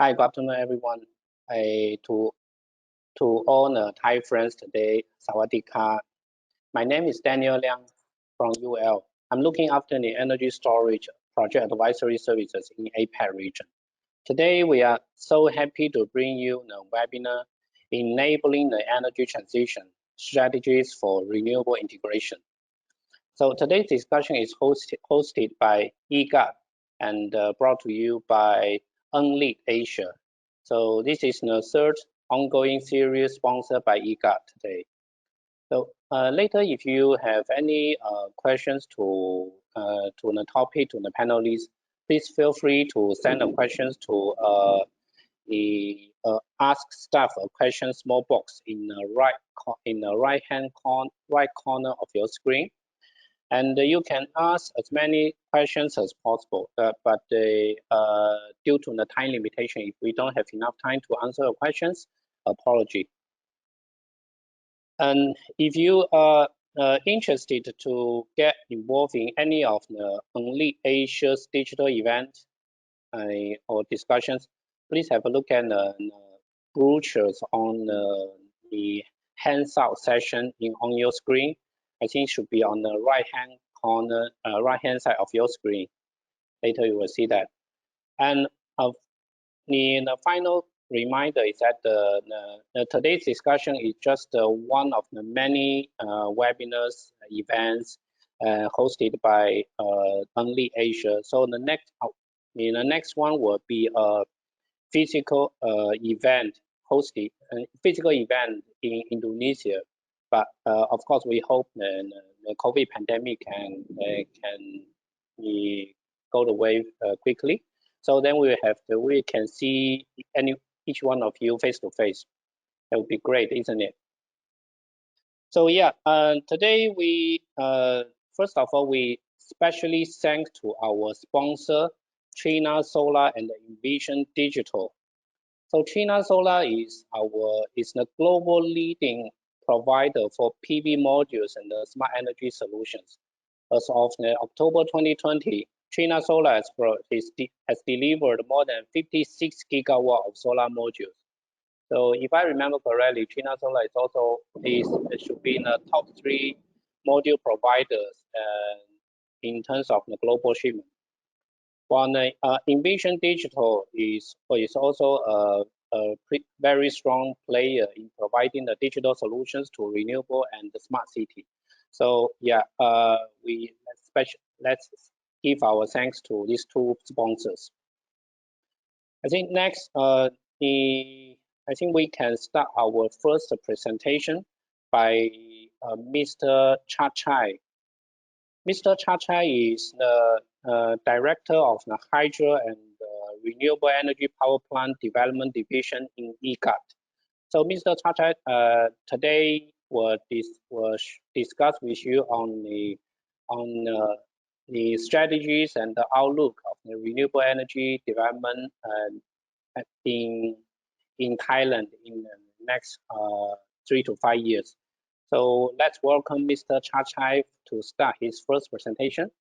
Hi, good afternoon, everyone. To all the Thai friends today, Sawadee Ka. My name is Daniel Liang from UL. I'm looking after the energy storage project advisory services in APAC region. Today, we are so happy to bring you the webinar enabling the energy transition strategies for renewable integration. So today's discussion is hosted by EGAT and brought to you by Unlead Asia. So this is the third ongoing series sponsored by EGAT today. So later, if you have any questions to the topic, to the panelists, please feel free to send the questions to the Ask Staff a Question small box in the right corner of your screen. And you can ask as many questions as possible, but due to the time limitation, if we don't have enough time to answer your questions, apology. And if you are interested to get involved in any of the Unlead Asia's digital events or discussions, please have a look at the brochures on the hands-out session on your screen. I think it should be on the right-hand corner, right-hand side of your screen. Later you will see that. And the final reminder is that today's discussion is just one of the many webinars events hosted by Unlead Asia. So the next one will be a physical event hosted, physical event in Indonesia. But of course, we hope the COVID pandemic can go away quickly. So then we can see each one of you face to face. That would be great, isn't it? So yeah, today we first of all we especially thank to our sponsor, China Solar and Envision Digital. So China Solar is the global leading provider for PV modules and smart energy solutions. As of October 2020, China Solar has delivered more than 56 gigawatts of solar modules. So if I remember correctly, China Solar should be in the top 3 module providers in terms of the global shipment. While Envision Digital is also a very strong player in providing the digital solutions to renewable and the smart city. So yeah, let's give our thanks to these two sponsors. I think next, I think we can start our first presentation by Mr. Chatchai. Mr. Chatchai is the director of the Hydro and Renewable Energy Power Plant Development Division in EGAT. So Mr. Chatchai today will discuss with you on the strategies and the outlook of the renewable energy development in Thailand in the next 3 to 5 years. So let's welcome Mr. Chatchai to start his first presentation.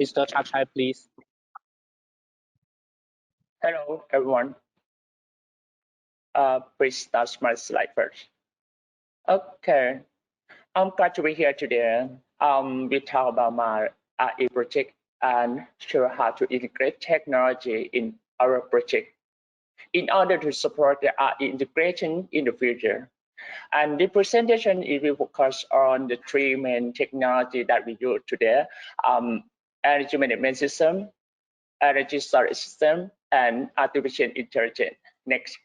Mr. Chatchai, please. Hello, everyone. Please start my slide first. Okay, I'm glad to be here today. We talk about my RE project and show how to integrate technology in our project in order to support the RE integration in the future. And the presentation will focus on the 3 main technology that we use today: energy management system, energy storage system, and artificial intelligence. Next.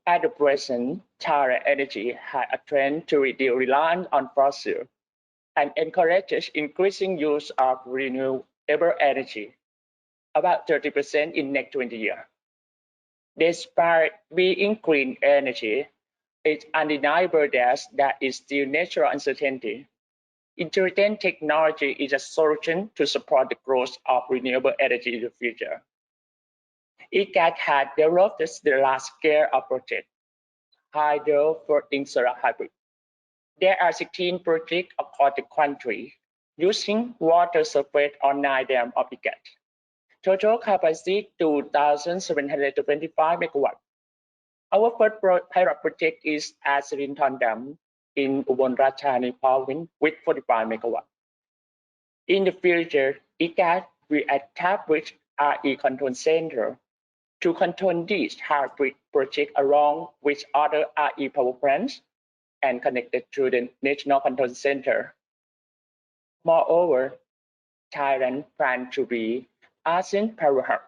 At the present, Thai energy has a trend to reduce reliance on fossil and encourages increasing use of renewable energy, about 30% in next 20 years. Despite being green energy, it's undeniable that there is still natural uncertainty. Intelligent technology is a solution to support the growth of renewable energy in the future. EGAT had developed the large-scale project, hydro floating solar hybrid, There are 16 projects across the country using water surface on 9 dams of EGAT. Total capacity 2,725 megawatts. Our first pilot project is at Sirinthorn Dam in Ubon Ratchathani province with 45 megawatts. In the future, EGAT will establish RE control center to control these hybrid projects along with other RE power plants and connected to the National Control Center. Moreover, Thailand plans to be ASEAN Power Hub.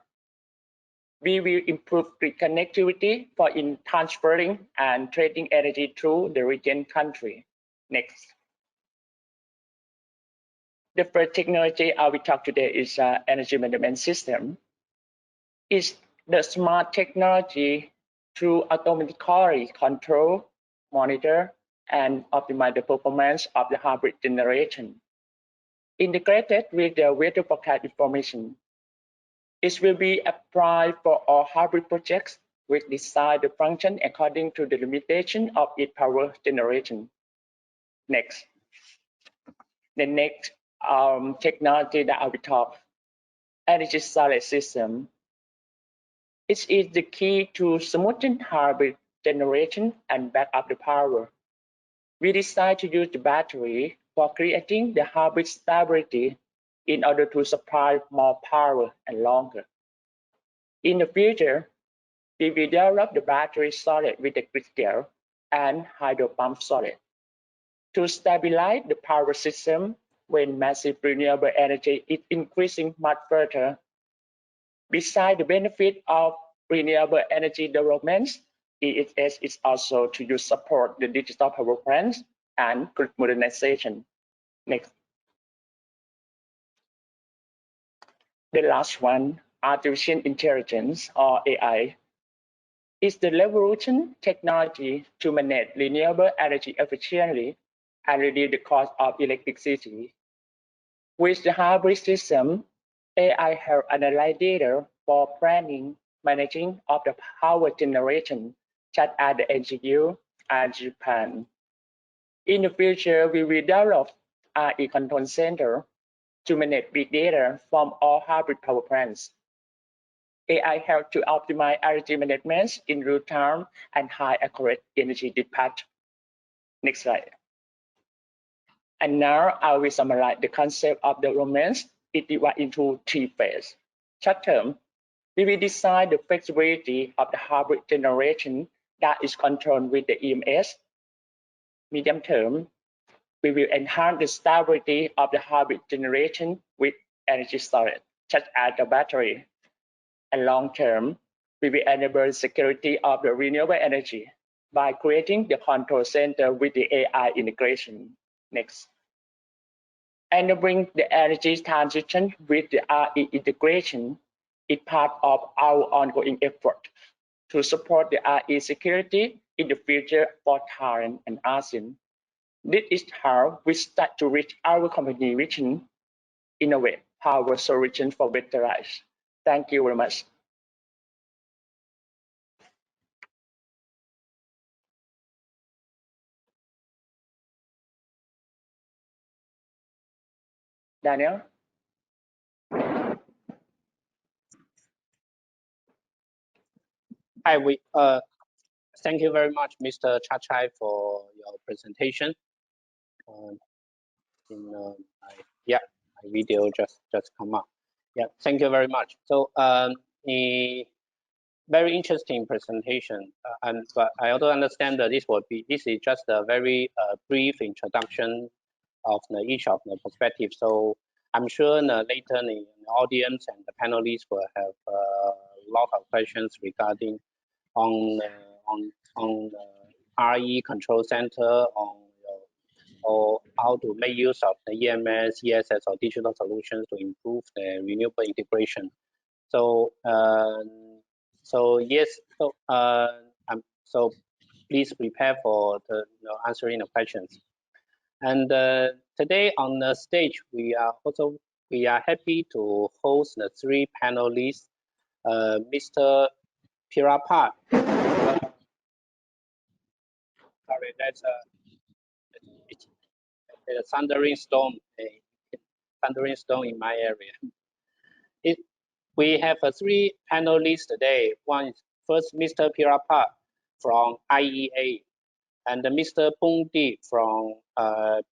We will improve grid connectivity for in transferring and trading energy through the region country. Next. The first technology I will talk today is energy management system. It's the smart technology to automatically control, monitor, and optimize the performance of the hybrid generation. Integrated with the weather forecast information. It will be applied for all hybrid projects which decide the function according to the limitation of its power generation. Next. The next technology that I will talk, energy storage system. It is the key to smoothen hybrid generation and back up the power. We decide to use the battery for creating the hybrid stability in order to supply more power and longer. In the future, we will develop the battery storage with the grid scale and hydro pump storage to stabilize the power system when massive renewable energy is increasing much further. Besides the benefit of renewable energy developments, ESS is also to use support the digital power plants and grid modernization. Next. The last one, artificial intelligence or AI, is the revolution technology to manage renewable energy efficiently and reduce the cost of electricity. With the hybrid system, AI help analyze data for planning, managing of the power generation, such as the NGU and Japan. In the future, we will develop RE control center to manage big data from all hybrid power plants. AI help to optimize energy management in real time and high accurate energy dispatch. Next slide. And now I will summarize the concept of development. It divides into 3 phases. Short term, we will design the flexibility of the hybrid generation that is controlled with the EMS. Medium term, we will enhance the stability of the hybrid generation with energy storage, such as the battery. And long term, we will enable security of the renewable energy by creating the control center with the AI integration. Next. Enabling the energy transition with the RE integration is part of our ongoing effort to support the RE security in the future for Thailand and ASEAN. This is how we start to reach our company vision, innovate power solution for better lives. Thank you very much. Daniel? Hi, thank you very much, Mr. Chatchai, for your presentation. Yeah, my video just come up. Yeah, thank you very much. So, a very interesting presentation, but I also understand that this is just a very brief introduction of each of the perspectives. So I'm sure later the audience and the panelists will have a lot of questions regarding on the RE control center, or how to make use of the EMS, ESS, or digital solutions to improve the renewable integration. So yes, so please prepare for the answering the questions. And today on the stage, we are happy to host the 3 panelists. Mr. Pirapat. Sorry, that's a thundering storm in my area. We have three panelists today. One is first Mr. Pirapa from IEA, and Mr. Bondi from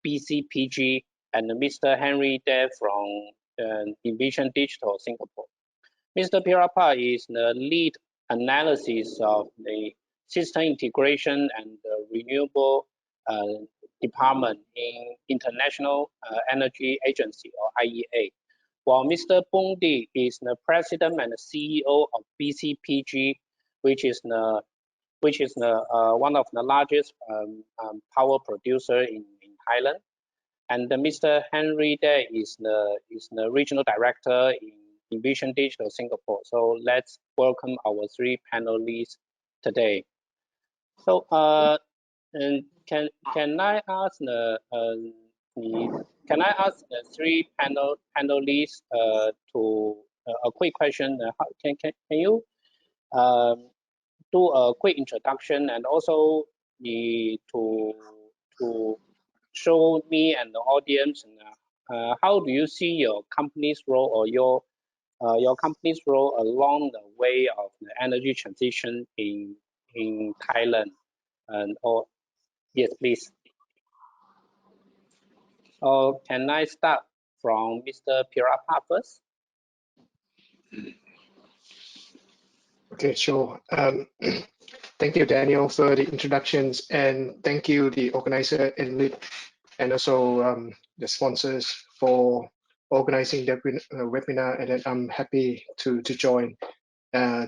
BCPG, and Mr. Henry Day from Envision Digital Singapore. Mr. Pirapa is the lead analysis of the system integration and the renewable department in International Energy Agency, or IEA. While Mr. Bondi is the president and the CEO of BCPG, which is one of the largest power producer in Thailand. And Mr. Henry Day is the regional director in Envision Digital Singapore. So let's welcome our three panelists today. So and can I ask the three panelists to a quick question? Can you do a quick introduction, and also to show me and the audience how do you see your company's role, or your company's role along the way of the energy transition in Thailand? And yes, please. Can I start from Mr. Pirapa first? Okay, sure. Thank you, Daniel, for the introductions, and thank you, the organizer and also the sponsors for organizing the webinar. And I'm happy to join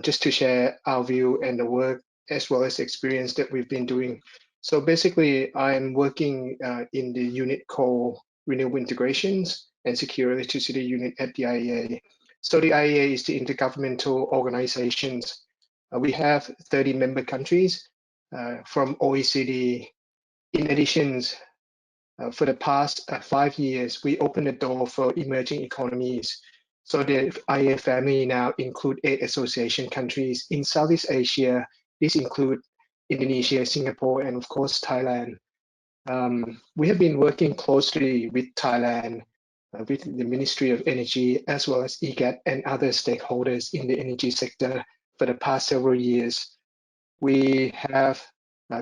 just to share our view and the work as well as the experience that we've been doing. So basically, I'm working in the unit called Renewable Integrations and Secure Electricity Unit at the IEA. So the IEA is the intergovernmental organizations. We have 30 member countries from OECD. In addition, for the past 5 years, we opened the door for emerging economies. So the IEA family now include 8 association countries in Southeast Asia. This include Indonesia, Singapore, and of course, Thailand. We have been working closely with Thailand, with the Ministry of Energy, as well as EGAT and other stakeholders in the energy sector for the past several years. We have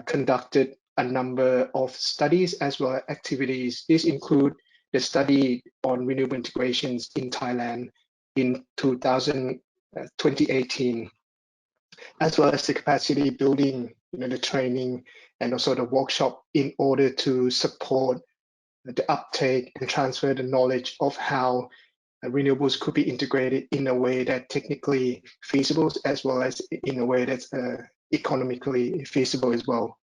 conducted a number of studies as well as activities. These include the study on renewable integrations in Thailand in 2018, as well as the capacity building, the training, and also the workshop in order to support the uptake and transfer the knowledge of how renewables could be integrated in a way that technically feasible, as well as in a way that's economically feasible as well.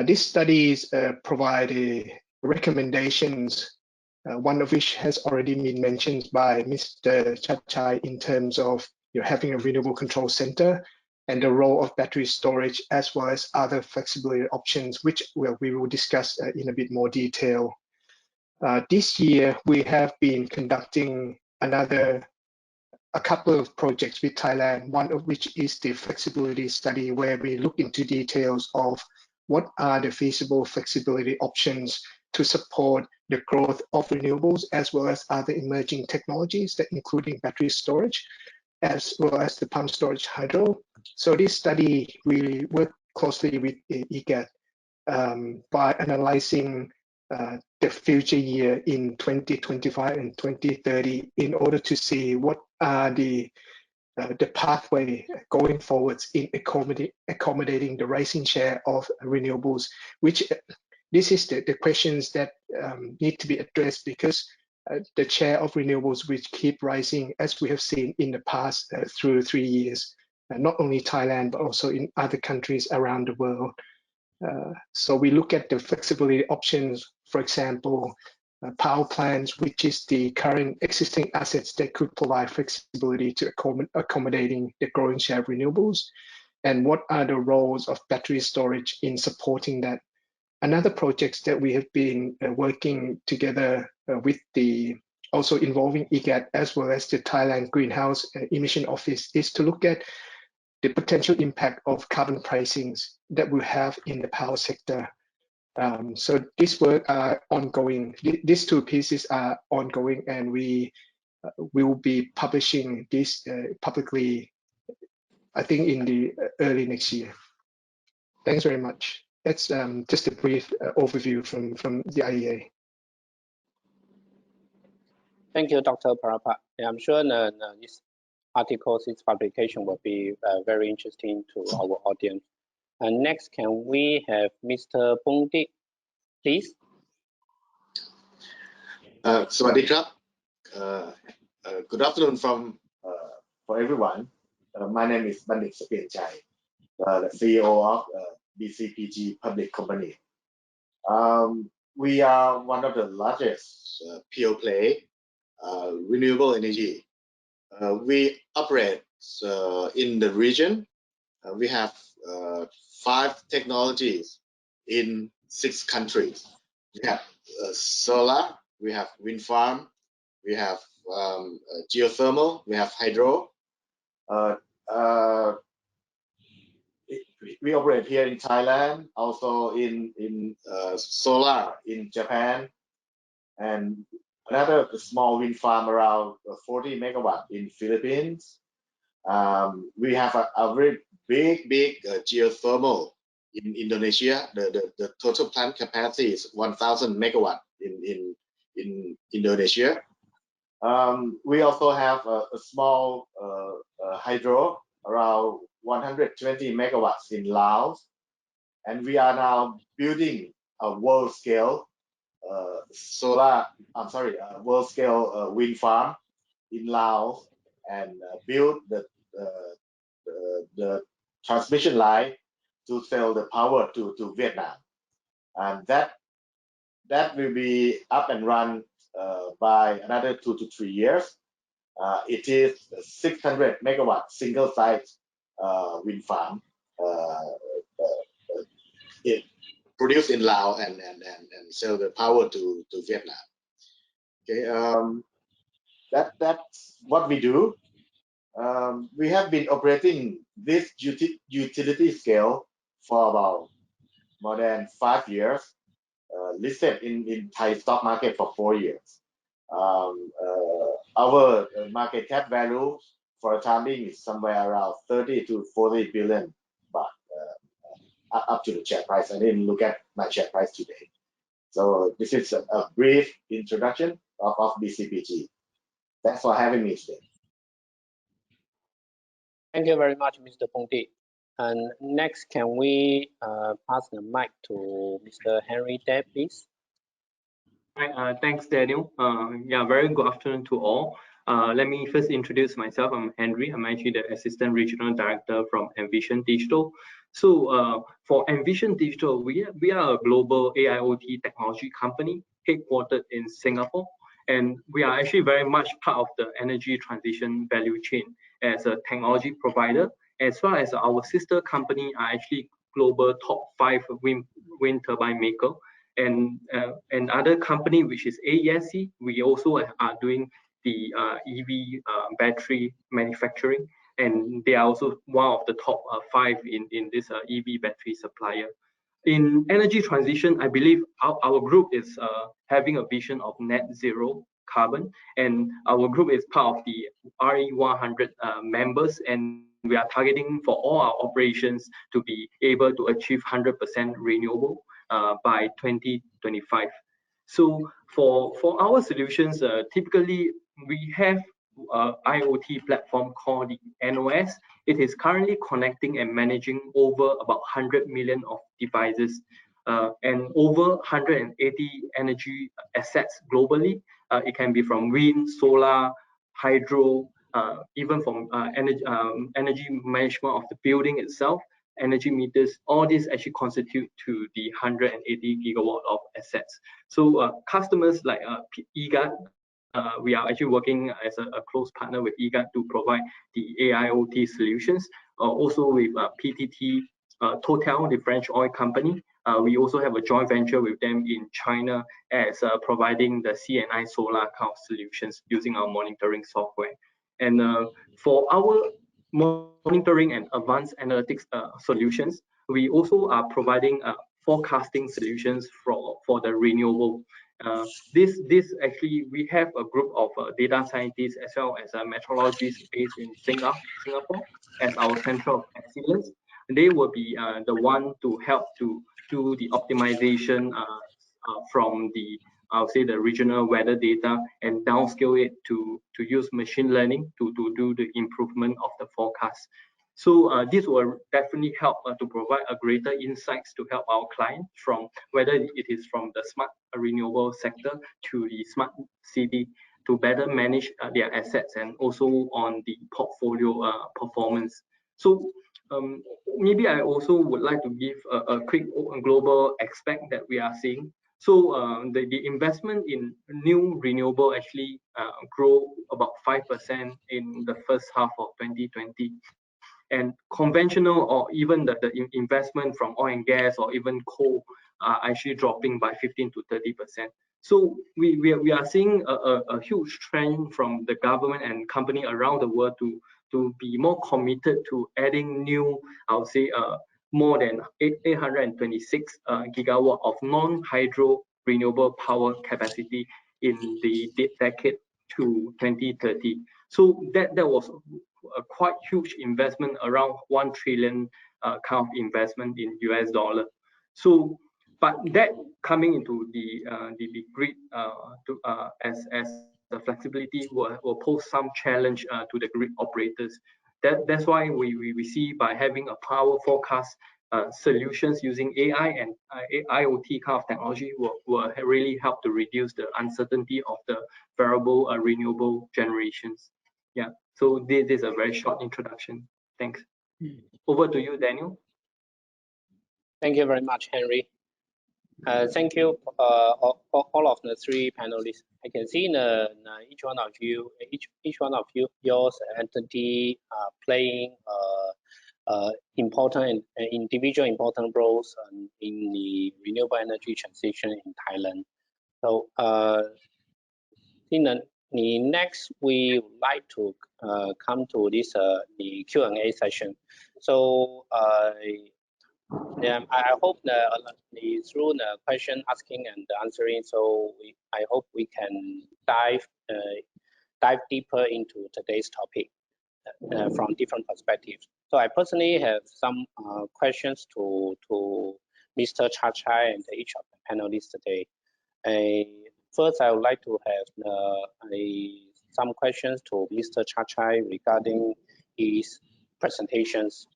These studies provide recommendations, one of which has already been mentioned by Mr. Chatchai in terms of having a renewable control center and the role of battery storage, as well as other flexibility options, which we will discuss in a bit more detail. This year, we have been conducting a couple of projects with Thailand, one of which is the flexibility study, where we look into details of what are the feasible flexibility options to support the growth of renewables, as well as other emerging technologies, that including battery storage, as well as the pump storage hydro. So this study, we work closely with EGAT by analyzing the future year in 2025 and 2030 in order to see what are the pathway going forwards in accommodating the rising share of renewables, which this is the questions that need to be addressed, because the share of renewables which keep rising, as we have seen in the past through 3 years, not only Thailand, but also in other countries around the world. So we look at the flexibility options, for example, power plants, which is the current existing assets that could provide flexibility to accommodating the growing share of renewables, and what are the roles of battery storage in supporting that. Another project that we have been working together with also involving EGAT as well as the Thailand Greenhouse Emission Office is to look at the potential impact of carbon pricings that we have in the power sector. So this work are ongoing. These two pieces are ongoing, and we will be publishing this publicly, I think, in the early next year. Thanks very much. That's just a brief overview from the IEA. Thank you, Dr. Parapa. I'm sure this article, this publication will be very interesting to our audience. And next, can we have Mr. Pongdik, please? Sawadee krap. Good afternoon for everyone. My name is Bandit Chatchai, the CEO of BCPG Public Company. We are one of the largest pure play renewable energy. We operate in the region. We have 5 technologies in 6 countries. We have solar, we have wind farm, we have geothermal, we have hydro. We operate here in Thailand, also in solar in Japan, and another small wind farm around 40 megawatt in Philippines. We have a very big geothermal in Indonesia. The total plant capacity is 1,000 megawatt in Indonesia. We also have a small hydro around 120 megawatts in Laos, and we are now building a world-scale world-scale wind farm in Laos, and build the transmission line to sell the power to Vietnam, and that will be up and run by another 2 to 3 years. It is a 600 megawatt single site wind farm. It produced in Laos and sell the power to Vietnam. Okay, that's what we do. We have been operating this utility scale for about more than 5 years, listed in Thai stock market for 4 years. Our market cap value for the time being is somewhere around 30 to 40 billion baht, up to the share price. I didn't look at my share price today. So this is a brief introduction of BCPG. Thanks for having me today. Thank you very much, Mr. Pongdik. And next, can we pass the mic to Mr. Henry Deb, please? Hi, thanks, Daniel. Yeah, very good afternoon to all. Let me first introduce myself. I'm Henry. I'm actually the Assistant Regional Director from Envision Digital. So for Envision Digital, we are a global AIoT technology company headquartered in Singapore. And we are actually very much part of the energy transition value chain as a technology provider, as well as our sister company are actually global top 5 wind turbine maker. And other company, which is AESC, we also are doing the EV battery manufacturing, and they are also one of the top 5 in this EV battery supplier. In energy transition, I believe our group is having a vision of net zero carbon, and our group is part of the RE100 members, and we are targeting for all our operations to be able to achieve 100% renewable by 2025. So for our solutions, typically we have IoT platform called the NOS. It is currently connecting and managing over about 100 million of devices and over 180 energy assets globally. It can be from wind, solar, hydro, even from energy management of the building itself, energy meters. All these actually constitute to the 180 gigawatt of assets. So customers like EGAT, we are actually working as a close partner with EGAT to provide the AIoT solutions. Also with PTT Total, the French oil company. We also have a joint venture with them in China as providing the CNI solar kind of solutions using our monitoring software. And for our monitoring and advanced analytics solutions, we also are providing forecasting solutions for the renewable. This actually, we have a group of data scientists as well as meteorologists based in Singapore as our center of excellence. They will be the one to help to do the optimization from the, I'll say, the regional weather data and downscale it to use machine learning to do the improvement of the forecast. So this will definitely help to provide a greater insights to help our clients, from whether it is from the smart renewable sector to the smart city, to better manage their assets and also on the portfolio performance. So maybe I also would like to give a quick global aspect that we are seeing. So the investment in new renewable actually grow about 5% in the first half of 2020. And conventional or even the investment from oil and gas or even coal are actually dropping by 15 to 30%. So we are seeing a huge trend from the government and company around the world to be more committed to adding new, I would say, more than 826 gigawatt of non-hydro renewable power capacity in the decade to 2030. So that was a quite huge investment, around 1 trillion kind of investment in US dollar. So, but that coming into the grid as the flexibility will pose some challenge to the grid operators. That's why we see by having a power forecast solutions using AI and IoT kind of technology will really help to reduce the uncertainty of the variable renewable generations. Yeah, so this is a very short introduction. Thanks. Over to you, Daniel. Thank you very much, Henry. Thank you, all of the three panelists. I can see in each one of you, yours entity playing important individual important roles in the renewable energy transition in Thailand. So, next we would like to come to this the Q&A session. So I hope through the question asking and answering, so I hope we can dive deeper into today's topic from different perspectives. So I personally have some questions to Mr. Chatchai and each of the panelists today. First, I would like to have some questions to Mr. Chatchai regarding his presentations.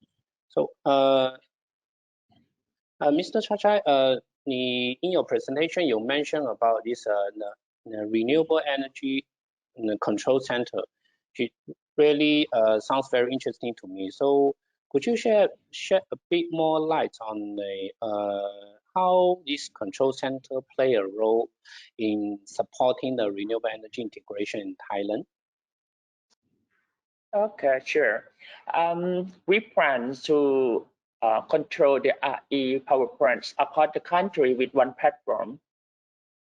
So, Mr. Chatchai, in your presentation, you mentioned about this the renewable energy control center. It really sounds very interesting to me. So, could you shed a bit more light on how this control center play a role in supporting the renewable energy integration in Thailand? Okay, sure. We plan to control the RE power plants across the country with one platform.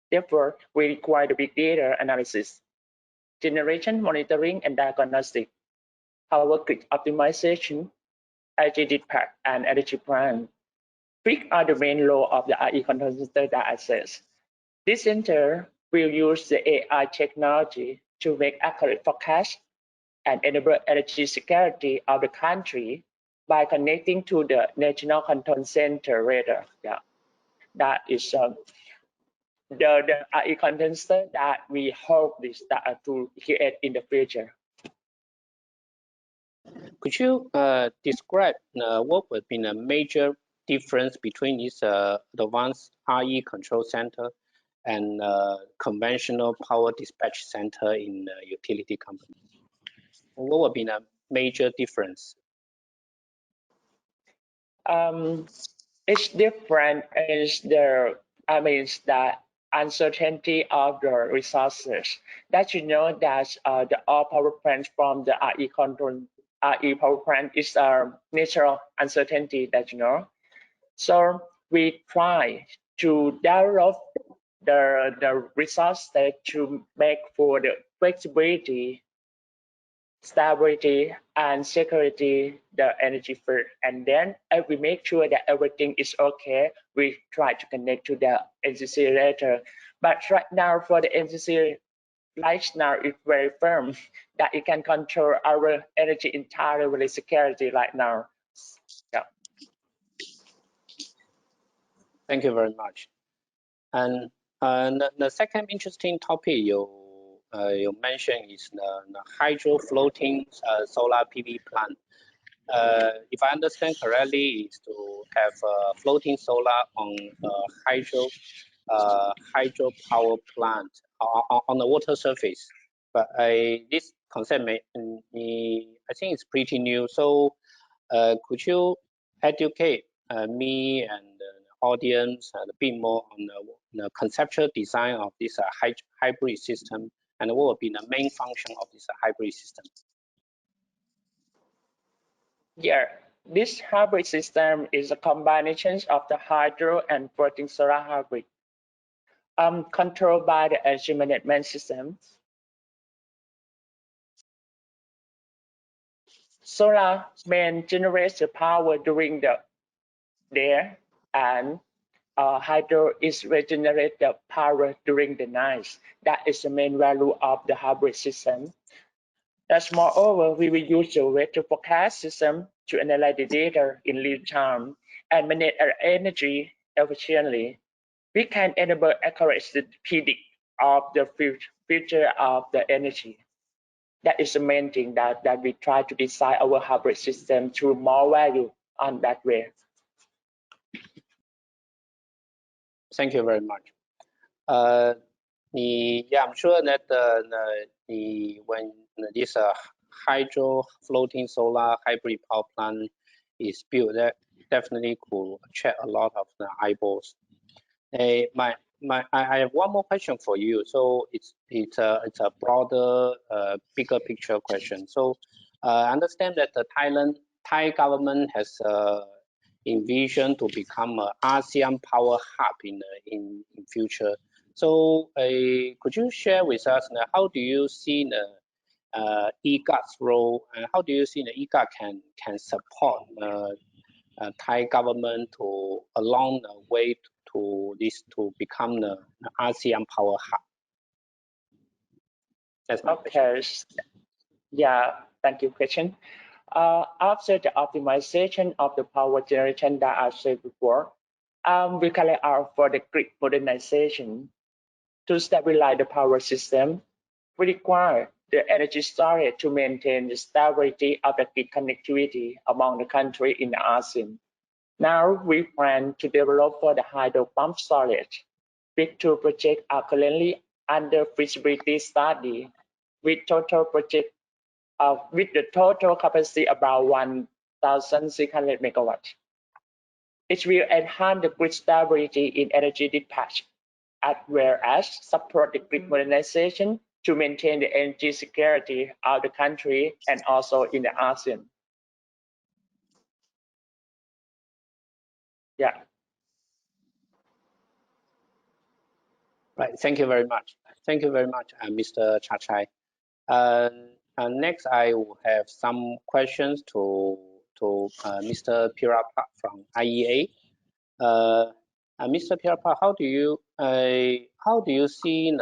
Therefore, we require the big data analysis, generation monitoring and diagnostic, power grid optimization, energy dispatch, and energy plan. Which are the main role of the RE control center data sets. This center will use the AI technology to make accurate forecasts and enable energy security of the country by connecting to the National Control Center radar. Yeah, that is the RE control center that we hope this data to create in the future. Could you describe what would be the major difference between this advanced RE control center and conventional power dispatch center in utility company? What would be the major difference? It's different is the uncertainty of the resources. That you know that the all power plants from the RE power plant is a natural uncertainty that you know. So we try to develop the resources to make for the flexibility stability and security the energy first, and then if we make sure that everything is okay, we try to connect to the NCC later. But right now for the NCC, right now it's very firm that it can control our energy entirely with security right now. Yeah. Thank you very much. And the second interesting topic you mentioned is the hydro floating solar PV plant. If I understand correctly, is to have floating solar on hydro power plant on the water surface. But this concept I think it's pretty new. So could you educate me and the audience a bit more on the conceptual design of this hybrid system, and what will be the main function of this hybrid system? Yeah, this hybrid system is a combination of the hydro and floating solar hybrid, controlled by the energy management system. Solar main generates the power during the day, and hydro is regenerate the power during the night. That is the main value of the hybrid system. As moreover, we will use the weather forecast system to analyze the data in real time and manage our energy efficiently. We can enable accurate predict of the future of the energy. That is the main thing that we try to design our hybrid system to more value on that way. Thank you very much. I'm sure that when this hydro floating solar hybrid power plant is built, that definitely could attract a lot of the eyeballs. I have one more question for you. So it's a broader, bigger picture question. So I understand that the Thai government has envisioned to become an ASEAN power hub in future. So could you share with us how do you see the EGAT's role, and how do you see the EGAT can support Thai government to along the way to become the ASEAN power hub? That's my question. Yeah, thank you, question. After the optimization of the power generation that I said before, we carry out for the grid modernization. To stabilize the power system, we require the energy storage to maintain the stability of the grid connectivity among the countries in the ASEAN. Now we plan to develop for the hydro pump storage. Big two projects are currently under feasibility study with total project with the total capacity about 1,600 megawatts. It will enhance the grid stability in energy dispatch, as well as support the grid modernization to maintain the energy security of the country and also in the ASEAN. Yeah. Right. Thank you very much. Thank you very much, Mr. Chatchai. Next, I will have some questions to Mr. Pirapa from IEA. Mr. Pirapa, how do you see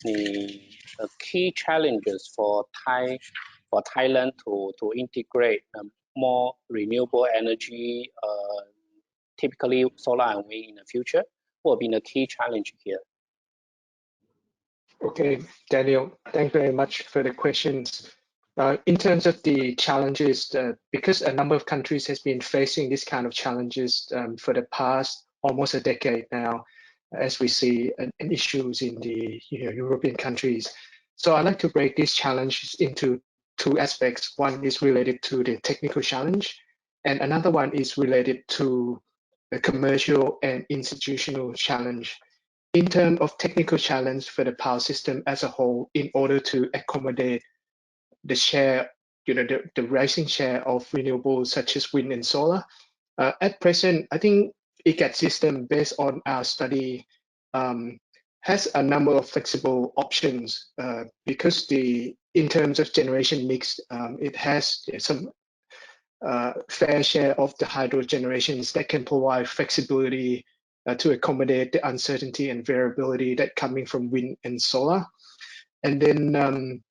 the key challenges for Thailand to integrate more renewable energy, typically solar and wind in the future? What will be the key challenge here? Okay, Daniel, thank you very much for the questions. In terms of the challenges, because a number of countries has been facing this kind of challenges for the past almost a decade now, as we see issues in the European countries. So I'd like to break these challenges into two aspects. One is related to the technical challenge, and another one is related to the commercial and institutional challenge. In terms of technical challenge for the power system as a whole, in order to accommodate the share, the rising share of renewables such as wind and solar, at present, I think EGAT system, based on our study, has a number of flexible options because the in terms of generation mix, it has some fair share of the hydro generations that can provide flexibility to accommodate the uncertainty and variability that coming from wind and solar. And then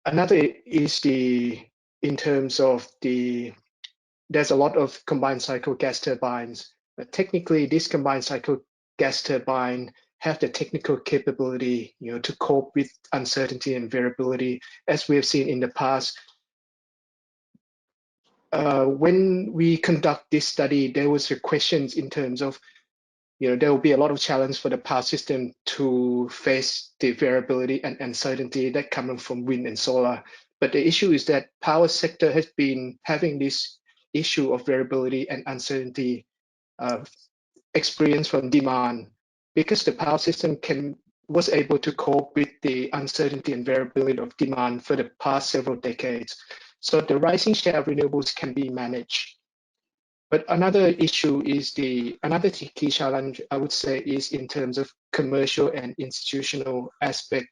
another is in terms of there's a lot of combined cycle gas turbines. But technically, this combined cycle gas turbine have the technical capability, to cope with uncertainty and variability, as we have seen in the past. When we conduct this study, there was questions in terms of, there will be a lot of challenge for the power system to face the variability and uncertainty that coming from wind and solar. But the issue is that power sector has been having this issue of variability and uncertainty experience from demand, because the power system was able to cope with the uncertainty and variability of demand for the past several decades. So the rising share of renewables can be managed. But another issue is another key challenge, I would say, is in terms of commercial and institutional aspect,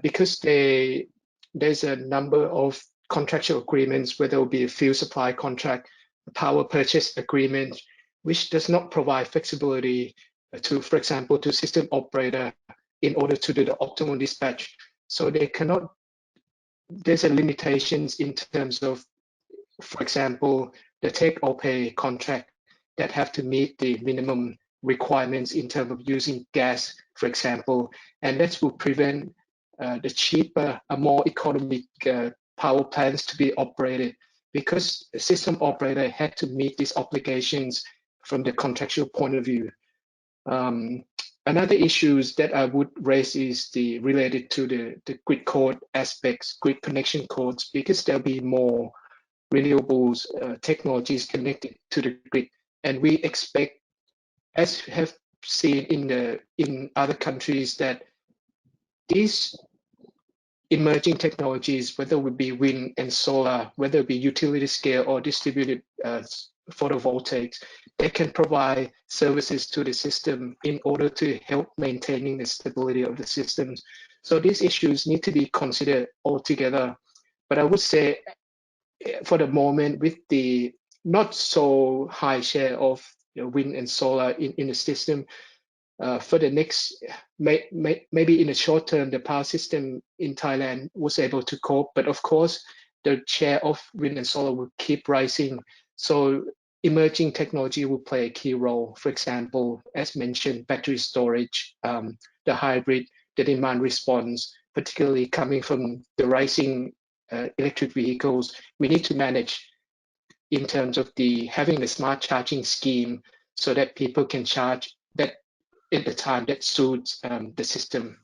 because there's a number of contractual agreements, whether it will be a fuel supply contract, a power purchase agreement, which does not provide flexibility to, for example, to system operator in order to do the optimal dispatch. So there's a limitations in terms of, for example, the take or pay contract that have to meet the minimum requirements in terms of using gas, for example, and that will prevent the cheaper, more economic power plants to be operated, because the system operator had to meet these obligations from the contractual point of view. Another issues that I would raise is related to the grid code aspects, grid connection codes, because there'll be more renewables technologies connected to the grid, and we expect, as have seen in other countries, that these emerging technologies, whether it would be wind and solar, whether it be utility scale or distributed photovoltaics, they can provide services to the system in order to help maintaining the stability of the systems. So these issues need to be considered altogether. But I would say, for the moment, with the not so high share of wind and solar in the system, for the next, maybe in the short term, the power system in Thailand was able to cope, but of course, the share of wind and solar will keep rising. So emerging technology will play a key role. For example, as mentioned, battery storage, the hybrid, the demand response, particularly coming from the rising electric vehicles. We need to manage in terms of having the smart charging scheme so that people can charge that at the time that suits the system.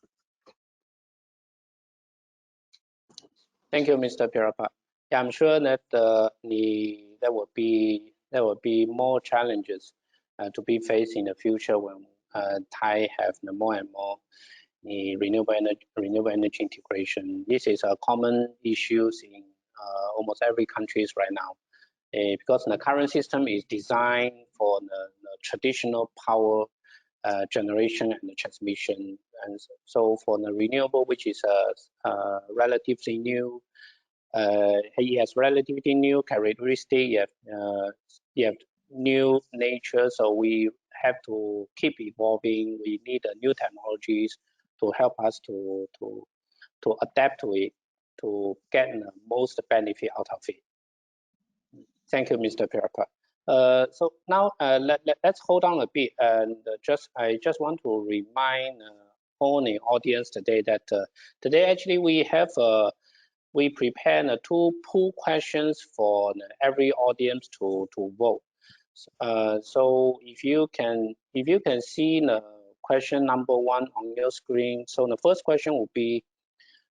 Thank you, Mr. Pirapa. Yeah, I'm sure that there will be more challenges to be faced in the future when Thai have more and more renewable energy integration. This is a common issue in almost every country right now, because the current system is designed for the traditional power generation and the transmission. And so for the renewable, which is relatively new, it has relatively new characteristic. You have new nature, so we have to keep evolving. We need new technologies to help us to adapt to it, to get the most benefit out of it. Thank you, Mr. Pirapa. So now let's hold on a bit, and I just want to remind all the audience today that today actually we prepared 2 poll questions for every audience to vote. So if you can see the question number 1 on your screen. So the first question would be,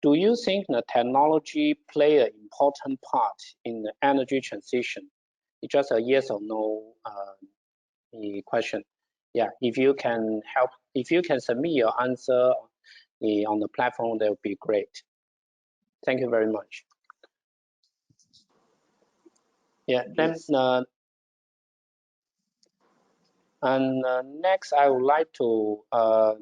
do you think the technology play an important part in the energy transition? It's just a yes or no question. Yeah, if you can submit your answer on the platform, that would be great. Thank you very much. Yeah, then next I would like to have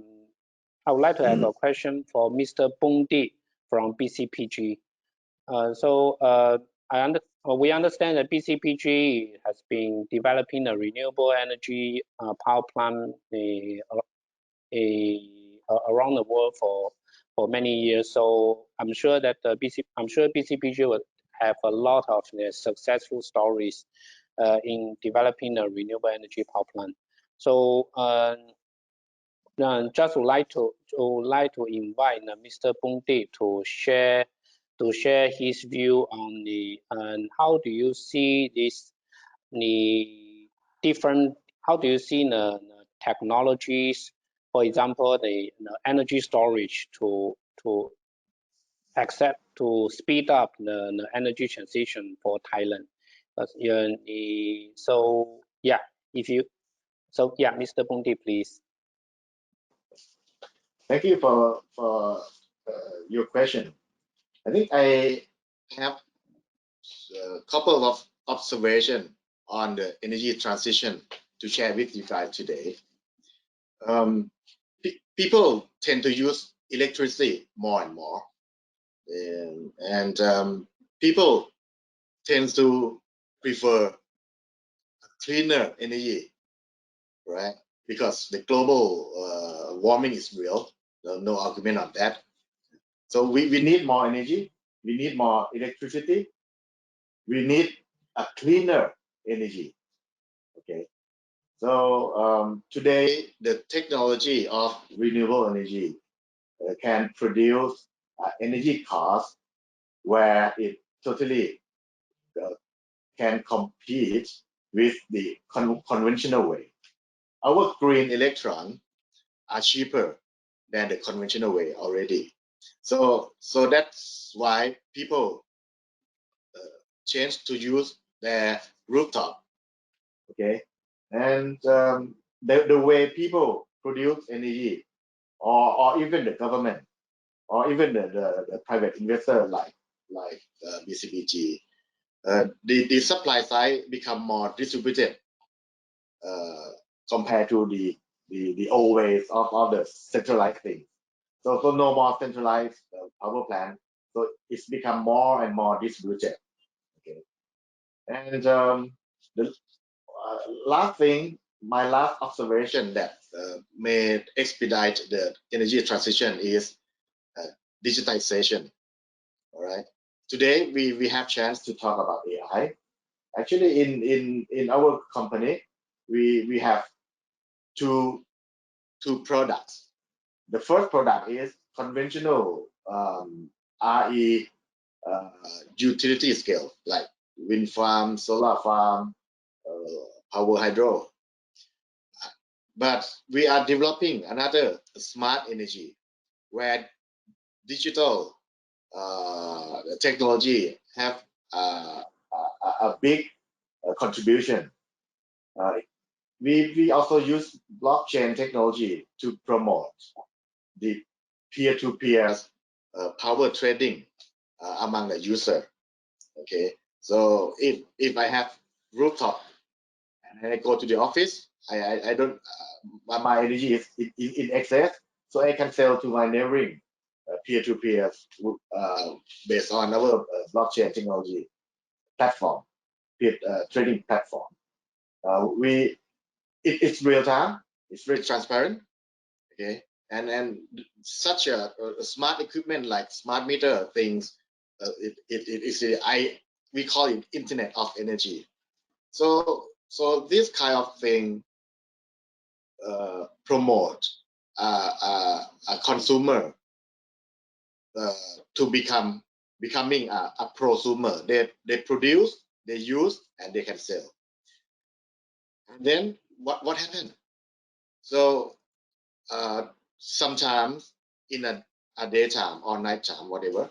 a question for Mr. Bongdi. from BCPG. We understand that BCPG has been developing a renewable energy power plant around the world for many years. So I'm sure that BCPG will have a lot of successful stories in developing a renewable energy power plant. So just would like to invite Mr. Bungdi to share his view on how do you see this how do you see the technologies, for example, the energy storage to speed up the energy transition for Thailand. Mr. Bungdi, please. Thank you for your question. I think I have a couple of observations on the energy transition to share with you guys today. People tend to use electricity more and more, and people tend to prefer cleaner energy, right? Because the global warming is real. No argument on that. So we need more energy. We need more electricity. We need a cleaner energy. Okay. So today, the technology of renewable energy can produce energy costs where it totally can compete with the conventional way. Our green electrons are cheaper than the conventional way already. So that's why people change to use their rooftop. Okay, and the way people produce energy, or even the government, or even the private investor like BCPG, the supply side become more distributed compared to the old ways of the centralized thing. So no more centralized power plant. So it's become more and more distributed. Okay, and the last thing, my last observation that may expedite the energy transition is digitization. All right. Today we have chance to talk about AI. Actually, in our company, we have two products. The first product is conventional RE utility scale, like wind farm, solar farm, power hydro. But we are developing another smart energy where digital technology have a big contribution. We also use blockchain technology to promote the peer-to-peer power trading among the user. Okay, so if I have rooftop and I go to the office, I don't my energy is in excess, so I can sell to my neighboring peer-to-peer based on our blockchain technology platform, trading platform. It's real time, it's very transparent. Okay, and such a smart equipment like smart meter things, we call it Internet of Energy. So this kind of thing promote a consumer to becoming a prosumer. They produce, they use, and they can sell. And then what happened? So sometimes in a daytime or nighttime, whatever,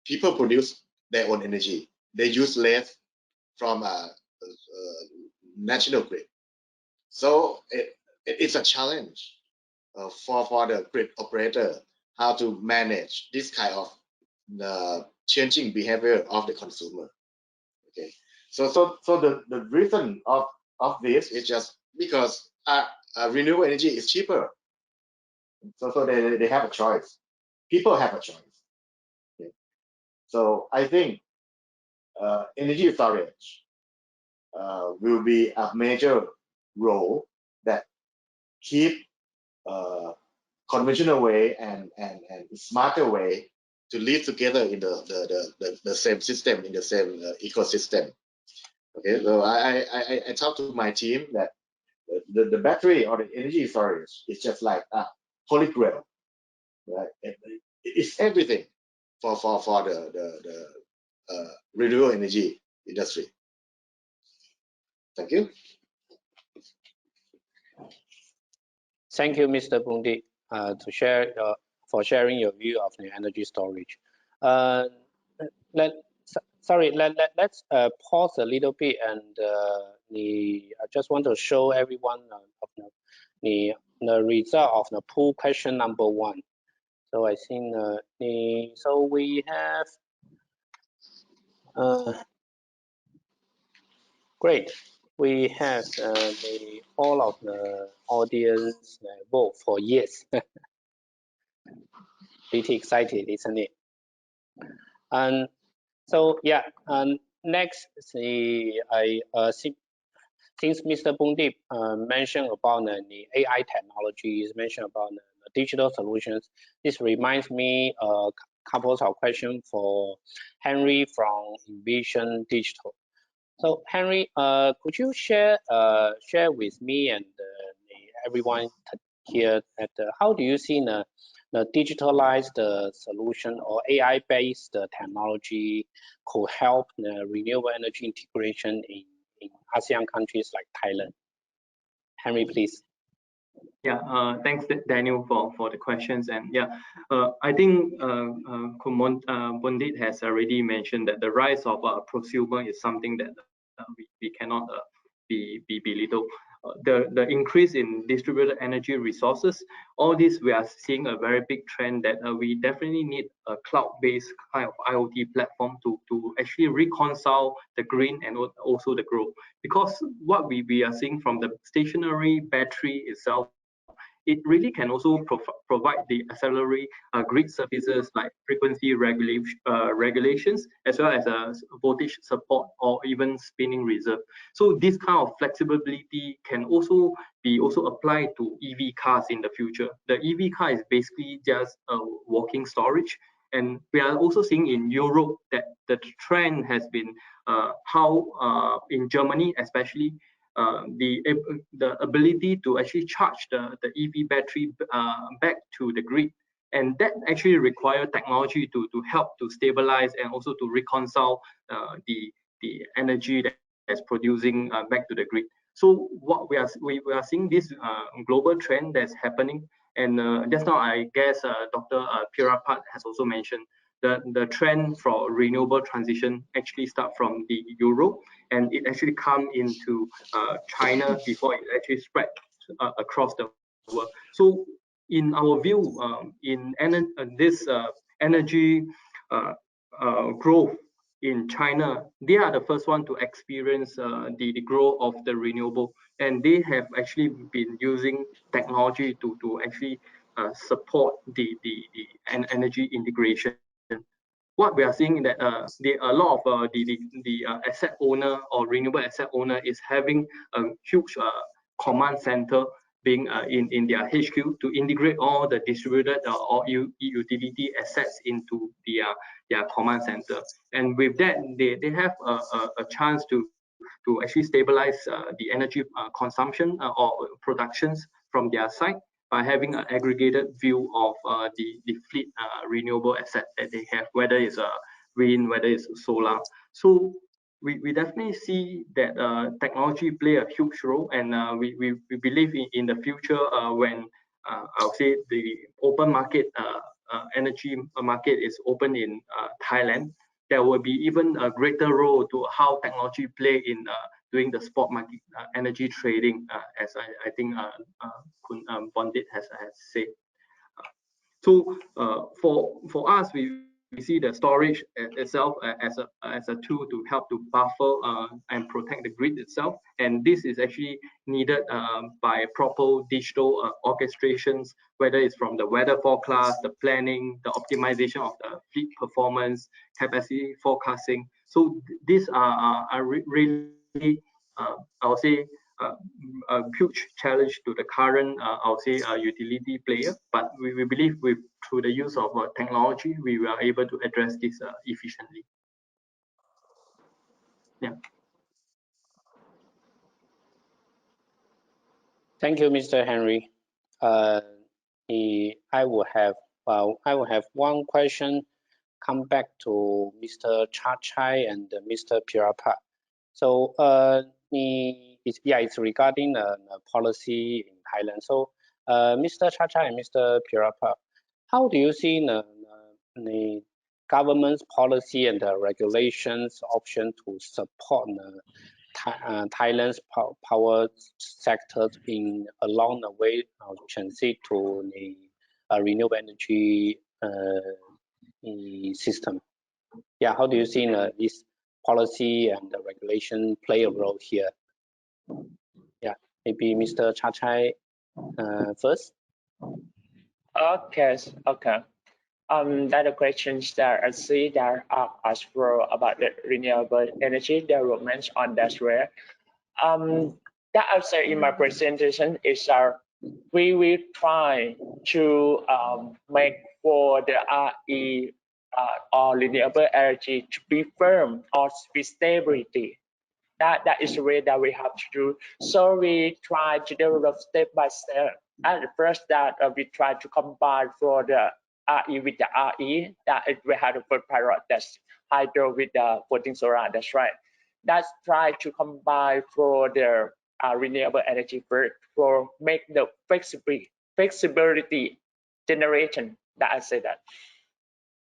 people produce their own energy. They use less from a national grid. So it's a challenge for the grid operator how to manage this kind of changing behavior of the consumer. Okay, so the reason of this is just because renewable energy is cheaper. So they have a choice. people have a choice. Okay? So I think energy storage will be a major role that keep conventional way and smarter way to live together in the same system, in the same ecosystem. Okay, so I talked to my team that the battery or the energy storage is just like a holy grail, right? It's everything for the renewable energy industry. Thank you. Thank you, Mr. Bundi, for sharing your view of the energy storage. Let's pause a little bit, and I just want to show everyone of the result of the poll question number 1. So I think so we have great. We have all of the audience vote for yes. Pretty excited, isn't it? And so yeah, and next, since Mr. Bundip mentioned about the AI technologies, mentioned about the digital solutions, this reminds me a couple of questions for Henry from Envision Digital. So Henry, could you share with me and everyone here at how do you see the digitalized solution or AI-based technology could help the renewable energy integration in ASEAN countries like Thailand? Henry, please. Yeah, thanks Daniel for the questions, and yeah, I think Bondit has already mentioned that the rise of prosumer is something that we cannot be belittled. The increase in distributed energy resources, all this we are seeing a very big trend that we definitely need a cloud-based kind of IoT platform to actually reconcile the green and also the growth. Because what we are seeing from the stationary battery itself, it really can also provide the auxiliary grid services like frequency regulations, as well as voltage support or even spinning reserve. So this kind of flexibility can also be applied to EV cars in the future. The EV car is basically just a walking storage. And we are also seeing in Europe that the trend has been how in Germany especially, the ability to actually charge the EV battery back to the grid, and that actually require technology to help to stabilize and also to reconcile the energy that's producing back to the grid. So what we are seeing this global trend that's happening, and just now I guess Dr. Pirapat has also mentioned the trend for renewable transition actually start from the Europe, and it actually come into China before it actually spread across the world. So in our view, in this energy growth in China, they are the first one to experience the growth of the renewable, and they have actually been using technology to actually support the energy integration. What we are seeing that a lot of the asset owner or renewable asset owner is having a huge command center being in their HQ to integrate all the distributed or utility assets into their command center. And with that, they have a chance to actually stabilize the energy consumption or productions from their side by having an aggregated view of the fleet renewable asset that they have, whether it's wind, whether it's solar. So we definitely see that technology play a huge role, and we believe in the future when I'll say the open market energy market is open in Thailand, there will be even a greater role to how technology play in doing the spot market energy trading, as I think Bondit has said. So for us, we see the storage itself as a tool to help to buffer and protect the grid itself. And this is actually needed by proper digital orchestrations, whether it's from the weather forecast, the planning, the optimization of the fleet performance, capacity forecasting. So these are really, I would say, a huge challenge to the current, I would say, utility player. But we believe through the use of technology, we were able to address this efficiently. Yeah. Thank you, Mr. Henry. I will have one question. Come back to Mr. Chatchai and Mr. Pirapa. So, it's regarding the policy in Thailand. So, Mr. Chatchai and Mr. Pirapa, how do you see the government's policy and the regulations option to support Thailand's power sector along the way of transit to the renewable energy system? Yeah, how do you see this policy and the regulation play a role here? Yeah, maybe Mr. Chatchai first. Okay. That the questions that I see that are asked for about the renewable energy development on that way. That I said in my presentation is we will try to make for the RE or renewable energy to be firm or be stability. That is the way that we have to do. So we try to develop step by step. At first, that we try to combine for the RE with the RE. That we have the first pilot, that's hydro with the floating solar. That's right. That's try to combine for the renewable energy for make the flexibility generation. That I say that.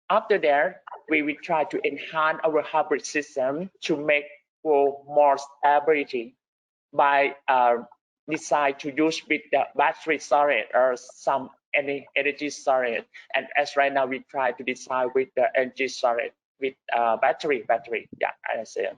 After that, we will try to enhance our hybrid system to make for more stability by decide to use with the battery storage or some energy storage. And as right now, we try to decide with the energy storage with battery. Yeah, I say.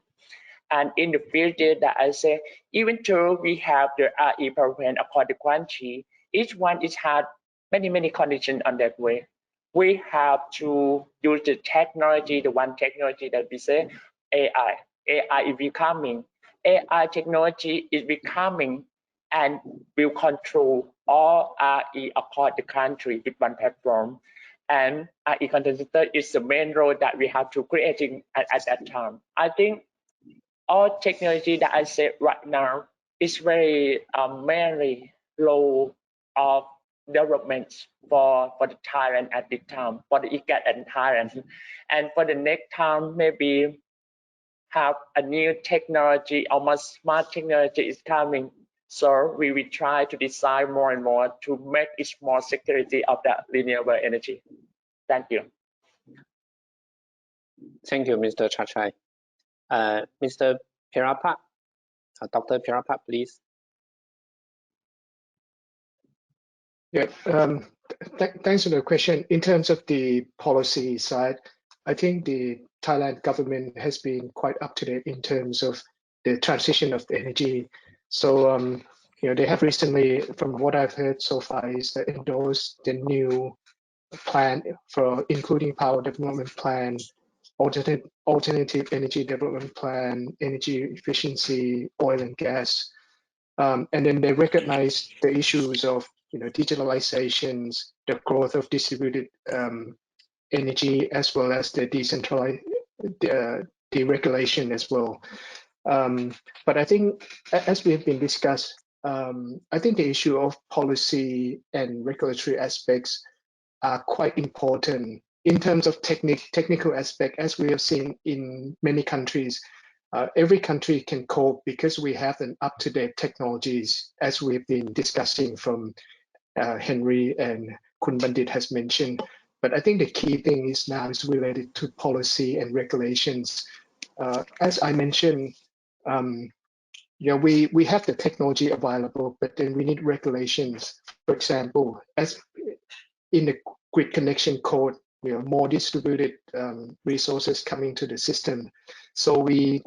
And in the future, that I say, even though we have the RE power plant across the country, each one is had many conditions on that way. We have to use the technology, the one technology that we say AI. AI is becoming. AI technology is becoming and will control all RE across the country with one platform. And RE content center is the main role that we have to create at that time. I think all technology that I said right now is very mainly low of development for the Thailand at the time, for the EGAT and Thailand. And for the next time, maybe have a new technology, almost smart technology is coming. So we will try to design more and more to make it more security of the renewable energy. Thank you. Thank you, Mr. Chatchai. Mr. Pirapa, Dr. Pirapa, please. Yeah, thanks for the question. In terms of the policy side, I think the Thailand government has been quite up to date in terms of the transition of the energy. So, they have recently, from what I've heard so far, is that endorsed the new plan for including power development plan, alternative energy development plan, energy efficiency, oil and gas. And then they recognize the issues of digitalizations, the growth of distributed energy, as well as the decentralized deregulation as well. But I think, as we have been discussed, I think the issue of policy and regulatory aspects are quite important in terms of technical aspect, as we have seen in many countries. Every country can cope because we have an up-to-date technologies, as we've been discussing from Henry and Kun Bandit has mentioned. But I think the key thing is now is related to policy and regulations. As I mentioned, we have the technology available, but then we need regulations. For example, as in the grid connection code, more distributed resources coming to the system. So we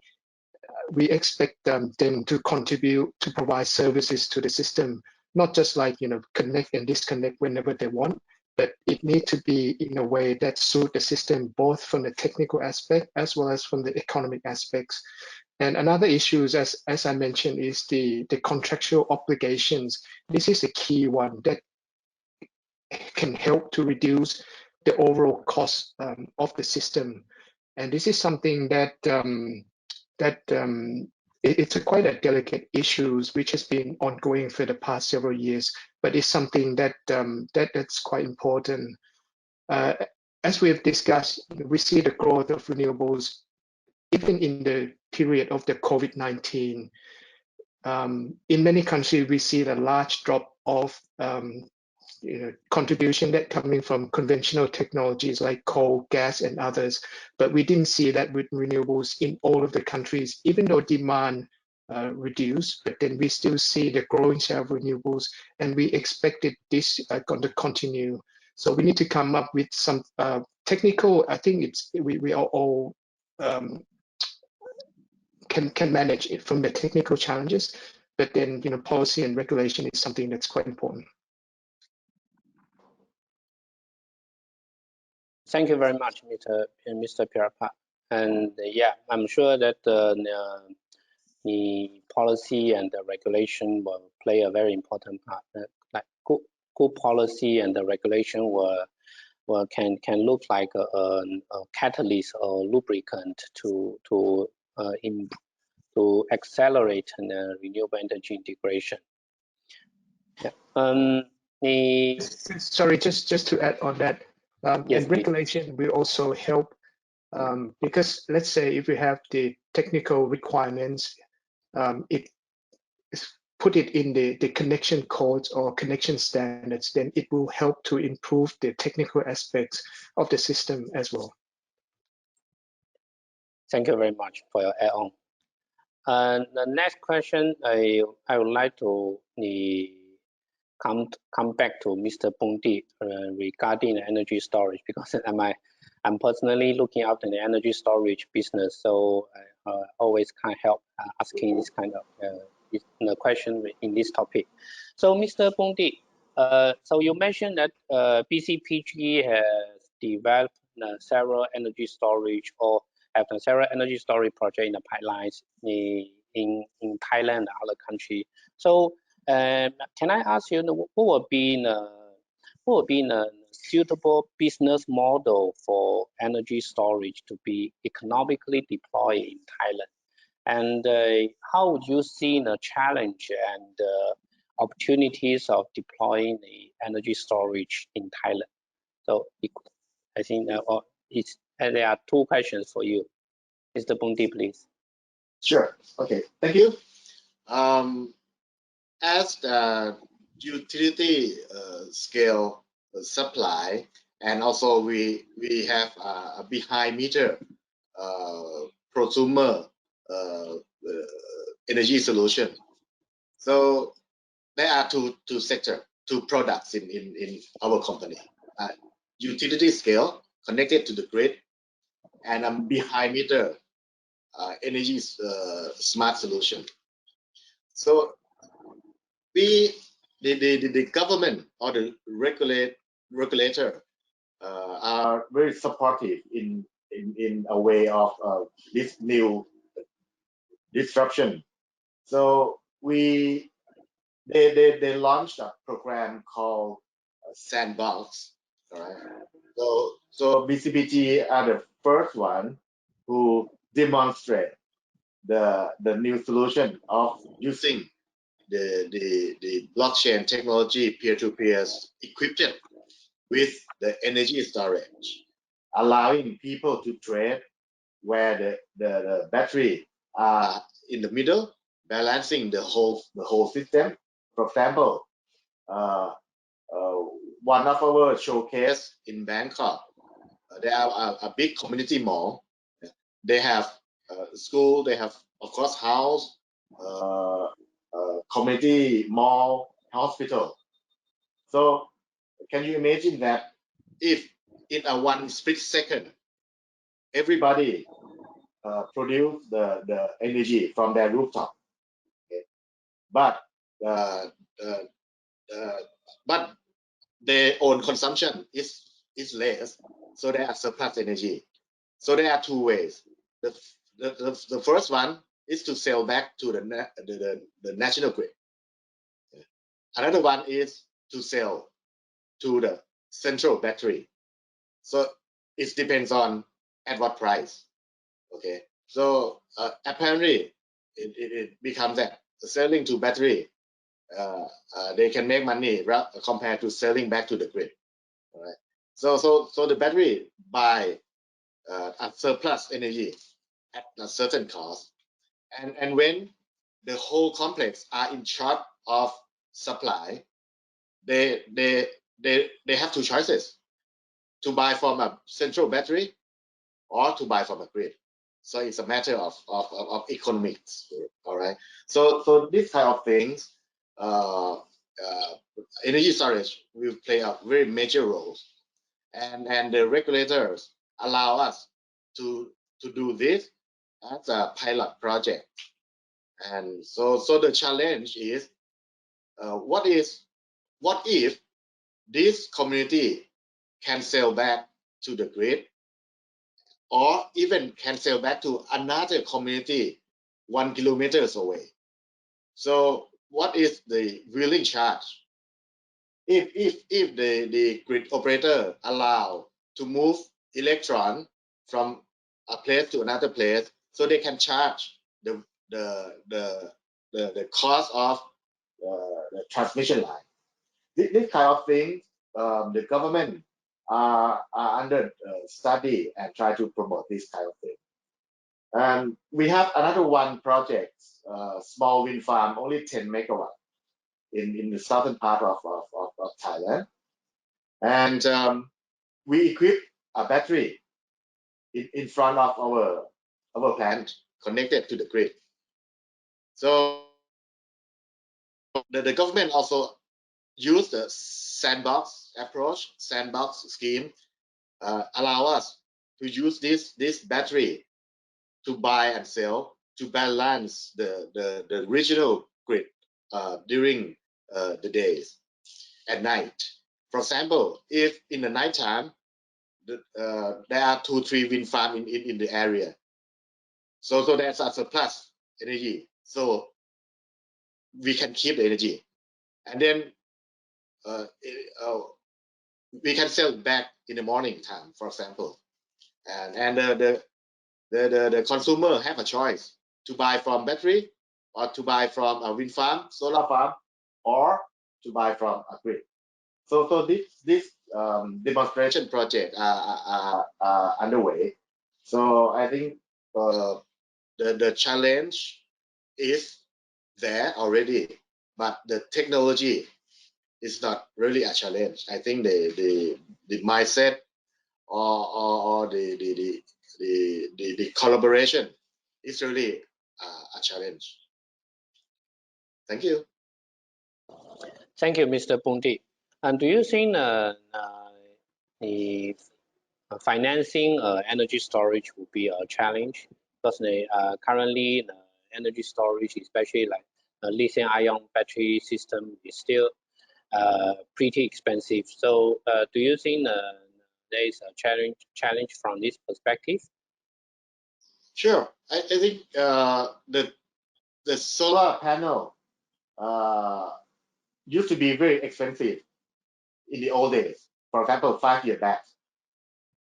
expect them to contribute to provide services to the system, not just like connect and disconnect whenever they want, but it needs to be in a way that suit the system both from the technical aspect as well as from the economic aspects. And another issue is, as I mentioned, is the contractual obligations. This is a key one that can help to reduce the overall cost of the system. And this is something that it's quite a delicate issue, which has been ongoing for the past several years, but it's something that's quite important. As we have discussed, we see the growth of renewables even in the period of the COVID-19. In many countries, we see a large drop of contribution that coming from conventional technologies like coal, gas, and others. But we didn't see that with renewables in all of the countries, even though demand reduced, but then we still see the growing share of renewables, and we expected this going to continue. So we need to come up with some technical, I think we are all can manage it from the technical challenges, but then policy and regulation is something that's quite important. Thank you very much, Mr. Pirapa. And yeah, I'm sure that the policy and the regulation will play a very important part. Like good policy and the regulation can look like a catalyst or lubricant to accelerate the renewable energy integration. Yeah. Sorry, just to add on that. Yes, and regulation will also help because let's say if we have the technical requirements, it put it in the connection codes or connection standards, then it will help to improve the technical aspects of the system as well. Thank you very much for your add-on. The next question, I would like to come back to Mr. Pongdi regarding the energy storage, because I'm personally looking after the energy storage business, so I always can't help asking this kind of question in this topic. So Mr. Pongdi, so you mentioned that BCPG has developed several energy storage or have several energy storage projects in the pipelines in Thailand and other countries. So can I ask you, what would be a suitable business model for energy storage to be economically deployed in Thailand? And how would you see the challenge and opportunities of deploying the energy storage in Thailand? So I think there are two questions for you. Mr. Pongdi, please. Sure. Okay. Thank you. As the utility scale supply, and also we have a behind meter prosumer energy solution. So there are two sectors, two products in our company. Utility scale connected to the grid, and a behind meter energy smart solution. So the government or the regulator are very supportive in a way of this new disruption. So they launched a program called Sandbox. All right. So BCPG are the first one who demonstrate the new solution of using the blockchain technology peer-to-peer equipped with the energy storage, allowing people to trade where the battery are in the middle, balancing the whole system. For example, one of our showcase in Bangkok, they are a big community mall. They have school, they have of course house, community mall, hospital. So can you imagine that if in a one split second, everybody produce the energy from their rooftop. Okay? But their own consumption is less, so there are surplus energy. So there are two ways. The first one is to sell back to the national grid. Another one is to sell to the central battery. So it depends on at what price. Okay. So apparently it becomes that selling to battery, they can make money compared to selling back to the grid. All right. So the battery buy a surplus energy at a certain cost, and when the whole complex are in short of supply, they have two choices: to buy from a central battery or to buy from a grid. So it's a matter of economics. All right. So this kind of things, energy storage will play a very major role, and the regulators allow us to do this as a pilot project. And so the challenge is, what if this community can sell back to the grid, or even can sell back to another community 1 kilometer away? So what is the willing charge? If the grid operator allow to move electron from a place to another place, so they can charge the cost of the transmission line. This kind of thing, the government are under study and try to promote this kind of thing. And we have another one project, small wind farm, only 10 megawatts in the southern part of Thailand. And we equip a battery in front of our plant, connected to the grid. So the government also use the sandbox approach, sandbox scheme, allow us to use this battery to buy and sell to balance the regional grid during the days. At night, for example, if in the nighttime there are 2-3 wind farms in the area, so there's a surplus energy, so we can keep the energy, and then we can sell back in the morning time, for example, and the consumer have a choice to buy from battery, or to buy from a wind farm, solar farm, or to buy from a grid. So this demonstration project are underway. So I think the challenge is there already, but the technology is not really a challenge. I think the mindset or the collaboration is really a challenge. Thank you. Thank you, Mr. Punti. And do you think the financing energy storage will be a challenge? Because currently the energy storage, especially like lithium-ion battery system, is still pretty expensive. So do you think there is a challenge from this perspective? Sure. I think the solar panel used to be very expensive in the old days. For example, 5 years back.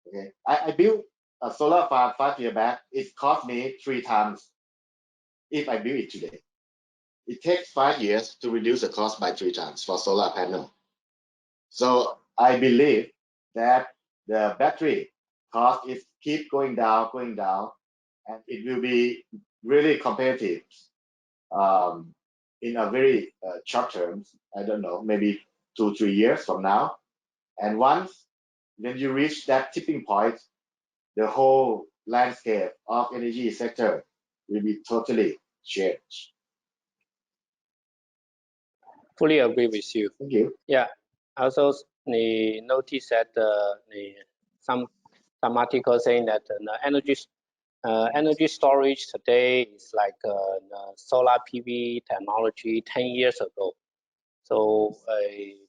Okay, I built a solar farm 5 years back. It cost me 3 times if I build it today. It takes 5 years to reduce the cost by 3 times for solar panel. So I believe that the battery cost is keep going down, and it will be really competitive in a very short term. I don't know, maybe 2-3 years from now. And once when you reach that tipping point, the whole landscape of energy sector will be totally changed. Fully agree with you. Thank you. Yeah. Also, notice that some articles saying that energy storage today is like solar PV technology 10 years ago. So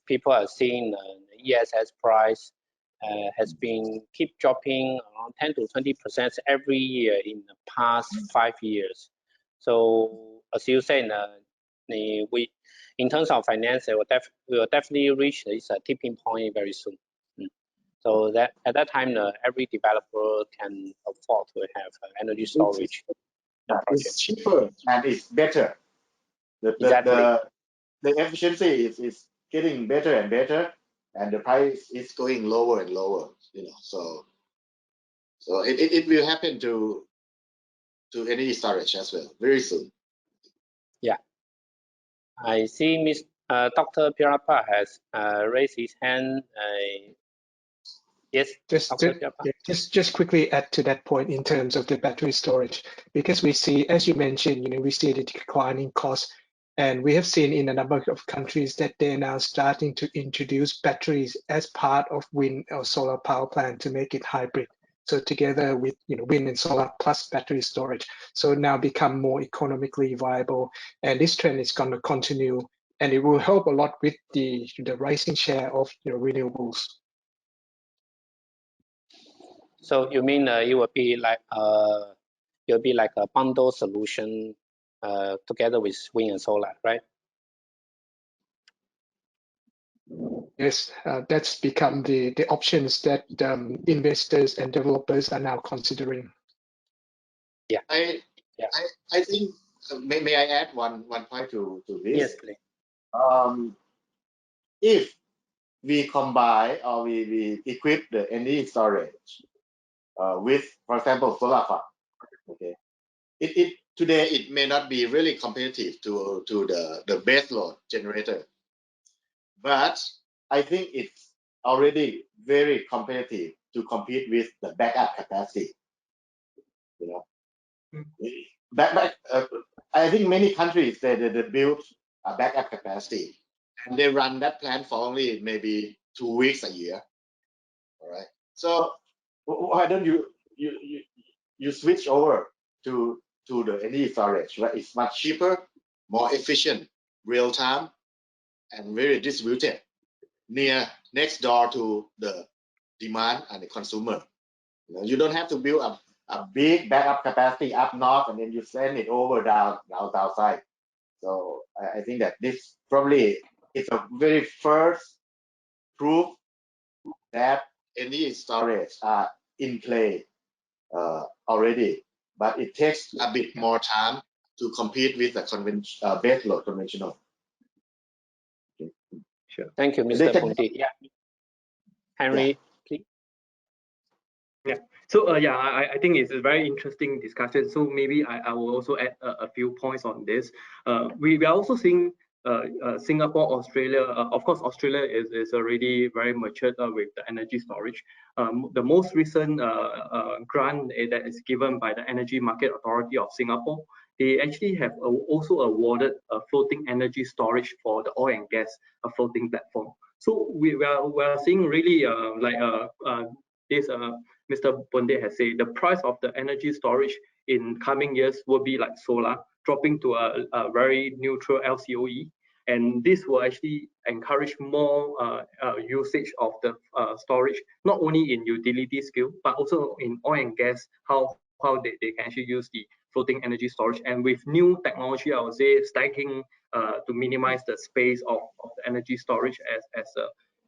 people are seeing the ESS price has been keep dropping around 10 to 20% every year in the past 5 years. So as you say, we in terms of finance, we will definitely reach this tipping point very soon. So that at that time, every developer can afford to have energy storage. It's cheaper and it's better. Exactly. The efficiency is getting better and better, and the price is going lower and lower. So it will happen to energy storage as well very soon. Yeah, I see Dr. Pirapa has raised his hand. Yes, just quickly add to that point in terms of the battery storage, because we see, as you mentioned, we see the declining cost, and we have seen in a number of countries that they're now starting to introduce batteries as part of wind or solar power plant to make it hybrid. So together with wind and solar plus battery storage, so now become more economically viable, and this trend is going to continue, and it will help a lot with the rising share of renewables. So you mean it will be like a bundle solution together with wind and solar, right? Yes, that's become the options that investors and developers are now considering. Yeah. I think may I add one point to this? Yes, please. If we combine or we equip the energy storage with, for example, solar farm, okay, today it may not be really competitive to the base load generator, but I think it's already very competitive to compete with the backup capacity. I think many countries they build a backup capacity and they run that plant for only maybe 2 weeks a year. All right. So why don't you switch over to the energy storage, right? It's much cheaper, more efficient, real time, and very distributed, next door to the demand and the consumer. You don't have to build a big backup capacity up north and then you send it over down south. So I think that this probably is a very first proof that energy storage are in play already, but it takes a bit more time to compete with the base load conventional. Sure. Thank you, Mr. Punti. Yeah. Henry, please. Yeah. So I think it's a very interesting discussion. So maybe I will also add a few points on this. We are also seeing Singapore, Australia. Of course, Australia is already very matured with the energy storage. The most recent grant that is given by the Energy Market Authority of Singapore, they actually have also awarded a floating energy storage for the oil and gas floating platform. So we are seeing really this. Mr. Bonde has said the price of the energy storage in coming years will be like solar, dropping to a very neutral LCOE, and this will actually encourage more usage of the storage, not only in utility scale but also in oil and gas. How they can actually use the floating energy storage, and with new technology, I would say stacking to minimize the space of the energy storage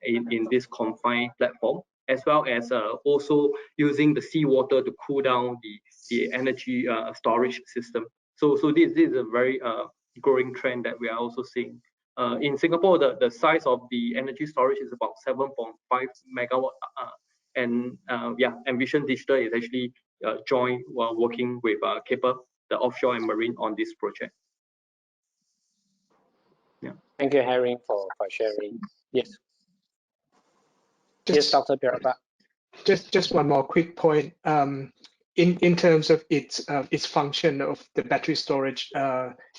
in this confined platform, as well as also using the seawater to cool down the energy storage system. So this is a very growing trend that we are also seeing. In Singapore, the size of the energy storage is about 7.5 megawatt, and Envision Digital is actually joined while working with Keppel, the offshore and marine, on this project. Yeah. Thank you, Harry, for sharing. Yes. Yes, Dr. Pirapa. Just one more quick point. in terms of its function of the battery storage,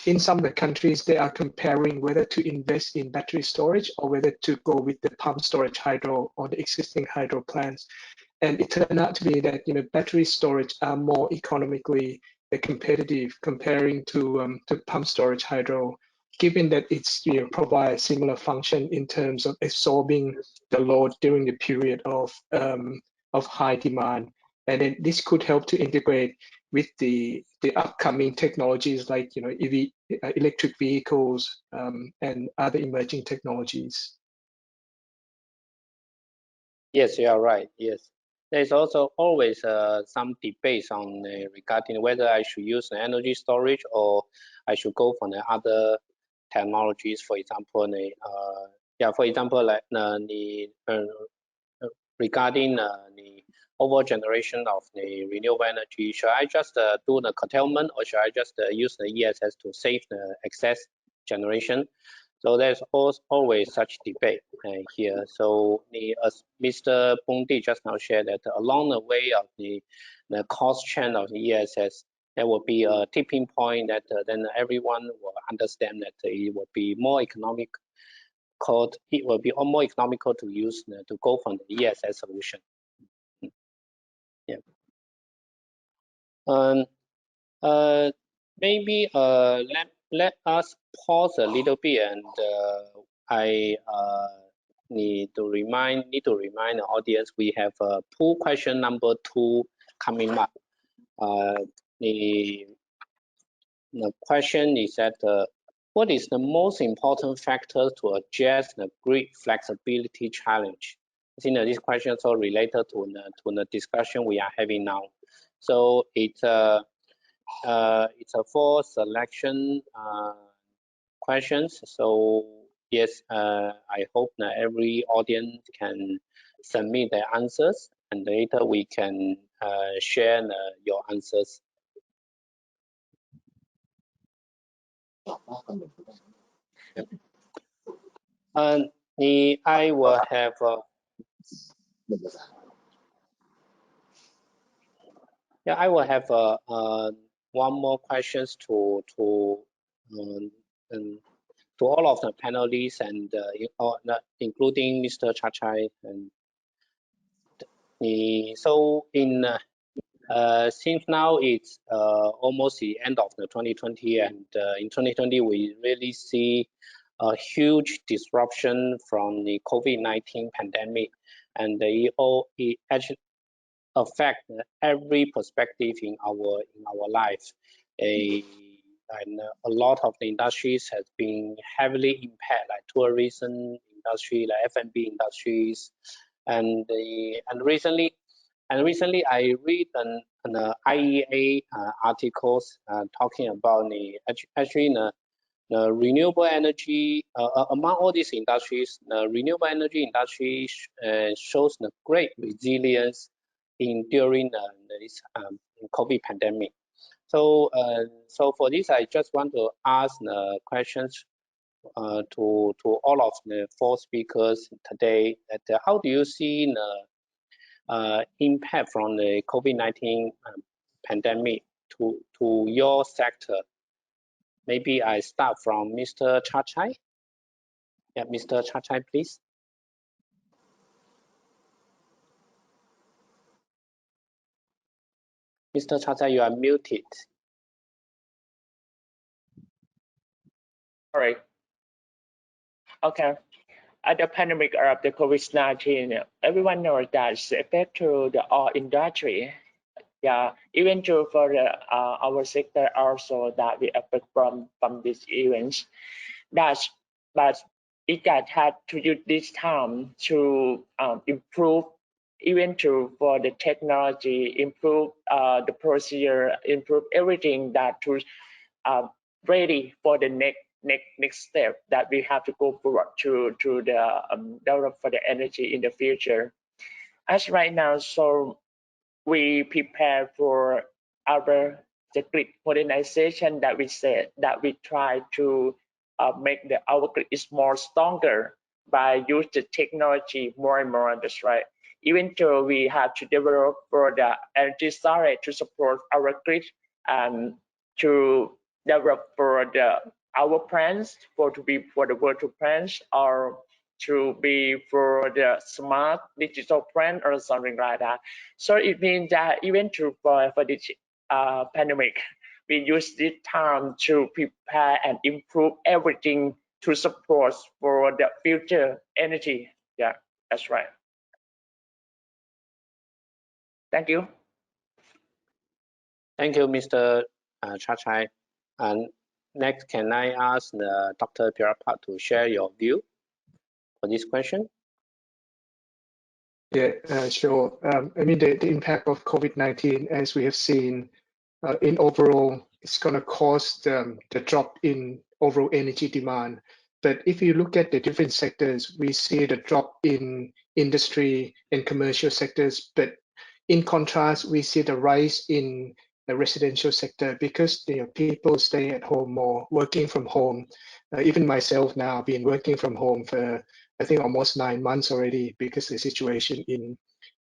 in some of the countries they are comparing whether to invest in battery storage or whether to go with the pump storage hydro or the existing hydro plants. And it turned out to be that battery storage are more economically competitive comparing to pump storage hydro, given that it's provide similar function in terms of absorbing the load during the period of high demand. And then this could help to integrate with the upcoming technologies like EV, electric vehicles, and other emerging technologies. Yes, you are right. Yes, there's also always some debates on regarding whether I should use the energy storage or I should go for the other technologies. For example, regarding the overall generation of the renewable energy, should I just do the curtailment or should I just use the ESS to save the excess generation? So there's always such debate here. So as Mr. Bondi just now shared that along the way of the cost chain of the ESS, there will be a tipping point that then everyone will understand that it will be more economical. It will be more economical to use to go from the ESS solution. Yeah. Maybe let us pause a little bit, and I need to remind the audience we have poll question number 2 coming up. The question is that what is the most important factor to address the grid flexibility challenge? I think this question is also related to the discussion we are having now. So it's a 4 selection questions. So yes, I hope that every audience can submit their answers, and later we can share your answers. And I will have one more questions to all of the panelists and including Mr. Chatchai. And so since now it's almost the end of the 2020, and in 2020 we really see a huge disruption from the COVID-19 pandemic, and it actually affect every perspective in our life. And a lot of the industries has been heavily impacted, like tourism industry, like F&B industries, and recently I read an IEA articles talking about the renewable energy. Among all these industries, the renewable energy industry shows the great resilience during this COVID pandemic. So for this, I just want to ask the questions to all of the 4 speakers today. That how do you see the impact from the COVID-19 pandemic to your sector? Maybe I start from Mr. Chatchai. Yeah, Mr. Chatchai, please. Mr. Chatchai, you are muted. All right. Okay. At the pandemic of the COVID-19, everyone knows that it's affect to the all industry. Yeah, even true for our sector also that we affect from these events. But EGAT had to use this time to improve, even true for the technology, improve the procedure, improve everything that to ready for the next step that we have to go forward to the develop for the energy in the future. As right now, so we prepare for our the grid modernization that we said, that we try to make our grid is more stronger by use the technology more and more. That's right. even though we have to develop for the energy storage to support our grid and to develop for our plants to be for the virtual plants or to be for the smart digital plant or something like that. So it means that even for this pandemic, we use this time to prepare and improve everything to support for the future energy. Yeah, that's right. Thank you. Thank you, Mr. Chatchai. And next, can I ask Dr. Pirapat to share your view for this question? Yeah, sure. I mean, the impact of COVID-19, as we have seen, in overall, it's going to cause the drop in overall energy demand. But if you look at the different sectors, we see the drop in industry and commercial sectors. But in contrast, we see the rise in the residential sector because people stay at home more, working from home. Even myself now, been working from home for I think almost 9 months already because the situation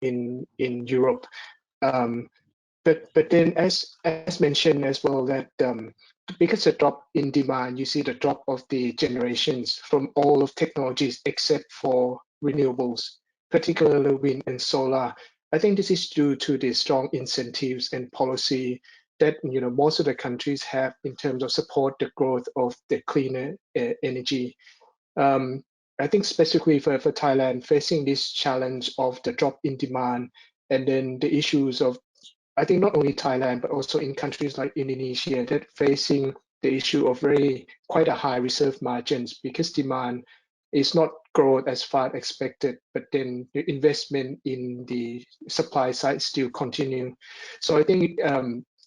in Europe. But then as mentioned as well that because the drop in demand, you see the drop of the generations from all of technologies except for renewables, particularly wind and solar. I think this is due to the strong incentives and policy that most of the countries have in terms of support the growth of the cleaner energy. I think specifically for Thailand, facing this challenge of the drop in demand and then the issues of, I think not only Thailand, but also in countries like Indonesia that facing the issue of quite a high reserve margins because demand is not growth as far expected, but then the investment in the supply side still continue. So I think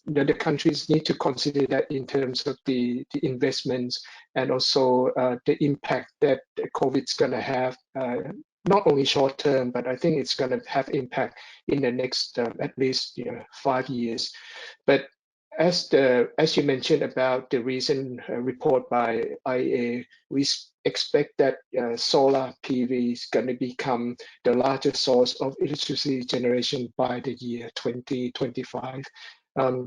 the countries need to consider that in terms of the investments and also the impact that COVID's going to have, not only short term, but I think it's going to have impact in the next at least 5 years. But as you mentioned about the recent report by IEA, we expect that solar PV is going to become the largest source of electricity generation by the year 2025.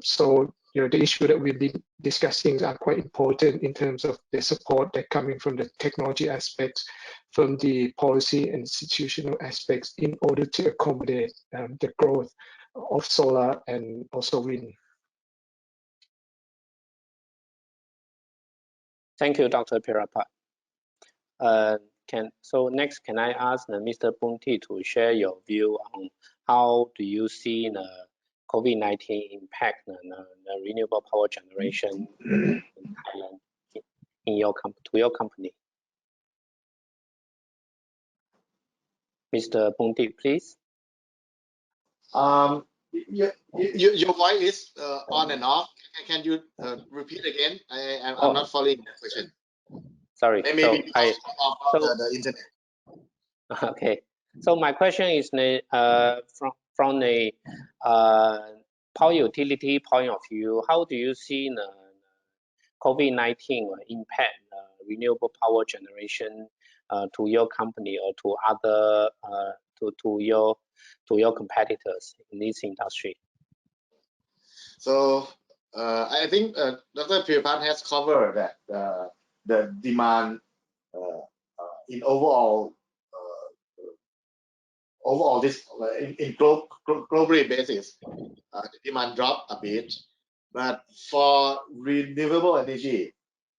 So the issue that we've been discussing are quite important in terms of the support that coming from the technology aspects, from the policy and institutional aspects in order to accommodate the growth of solar and also wind. Thank you, Dr. Pirapat. So next, can I ask Mr. Punti to share your view on how do you see the COVID-19 impact the renewable power generation in Thailand to your company? Mr. Punti, please. Your voice is on and off. Can you repeat again? I'm not following the question. Sorry. Maybe because of the internet. Okay. So my question is from the power utility point of view, how do you see the COVID-19 impact renewable power generation to your company or to other to your competitors in this industry? So I think Dr. Pirapat has covered that the demand in overall this in globally basis, the demand dropped a bit, but for renewable energy,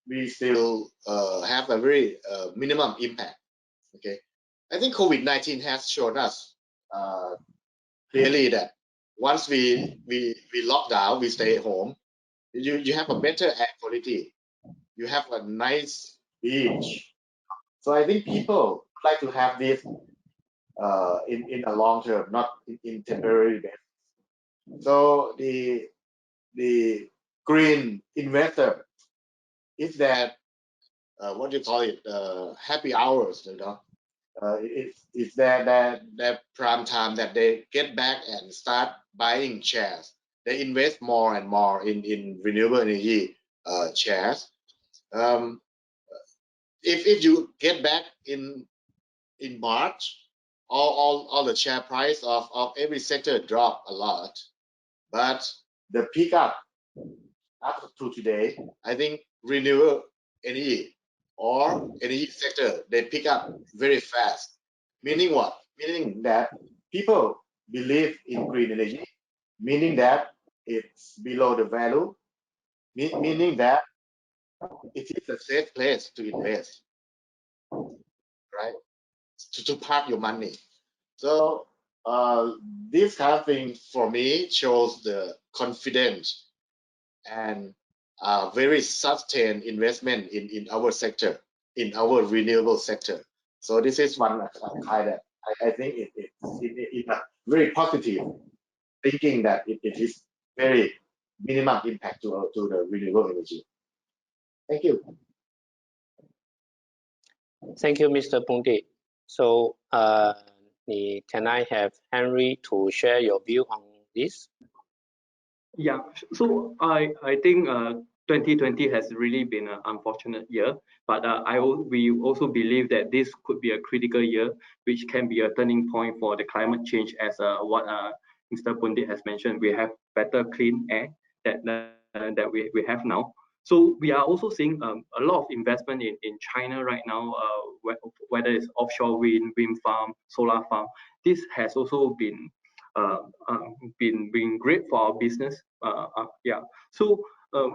we still have a very minimum impact. Okay, I think COVID-19 has shown us clearly that once we lock down, we stay at home, you have a better air quality, you have a nice beach. So I think people like to have this in a long term, not in temporary basis. So the green investor is that what do you call it, happy hours, it's their prime time that they get back and start buying shares. They invest more and more in renewable energy shares. If you get back in March all the share price of every sector dropped a lot, but the pickup up to today, I think renewable energy or energy sector, they pick up very fast. Meaning what? Meaning that people believe in green energy, meaning that it's below the value, meaning that it is a safe place to invest, right? To park your money. So this kind of thing for me shows the confidence and very sustained investment in our sector, in our renewable sector. So this is one kind that I think it's a very positive thinking that it is very minimum impact to the renewable energy. Thank you. Thank you, Mr. Pungdi. So can I have Henry to share your view on this? Yeah, so I think 2020 has really been an unfortunate year, but we also believe that this could be a critical year, which can be a turning point for the climate change, as what Mr. Pundit has mentioned. We have better clean air that we have now. So we are also seeing a lot of investment in China right now, whether it's offshore wind farm, solar farm. This has also been great for our business. Yeah. So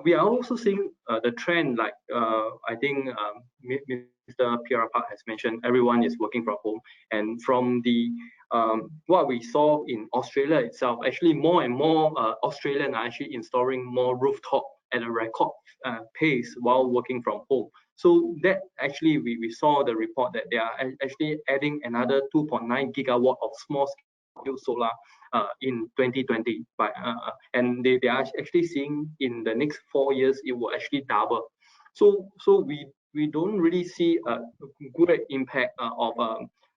we are also seeing the trend, like I think Mr. Pierre-Park has mentioned, everyone is working from home, and from the what we saw in Australia itself, actually more and more Australians are actually installing more rooftop at a record pace while working from home. So that actually we saw the report that they are actually adding another 2.9 gigawatt of small scale solar in 2020, and they are actually seeing in the next 4 years it will actually double. So we don't really see a good impact of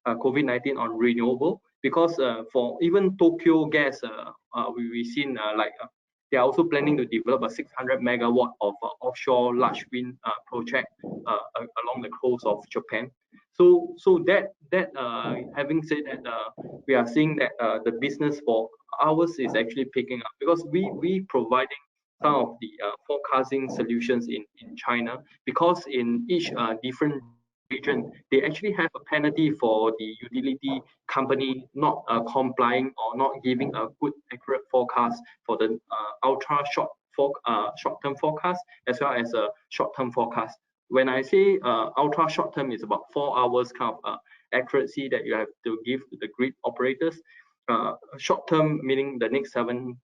COVID-19 on renewable, because for even Tokyo Gas, we've seen they are also planning to develop a 600 megawatt of offshore large wind project along the coast of Japan. So that having said that, we are seeing that the business for ours is actually picking up, because we providing some of the forecasting solutions in China, because in each different region, they actually have a penalty for the utility company not complying or not giving a good accurate forecast for the ultra short-term forecast, as well as a short-term forecast. When I say ultra short-term, is about 4 hours kind of accuracy that you have to give to the grid operators. Short-term meaning the next seven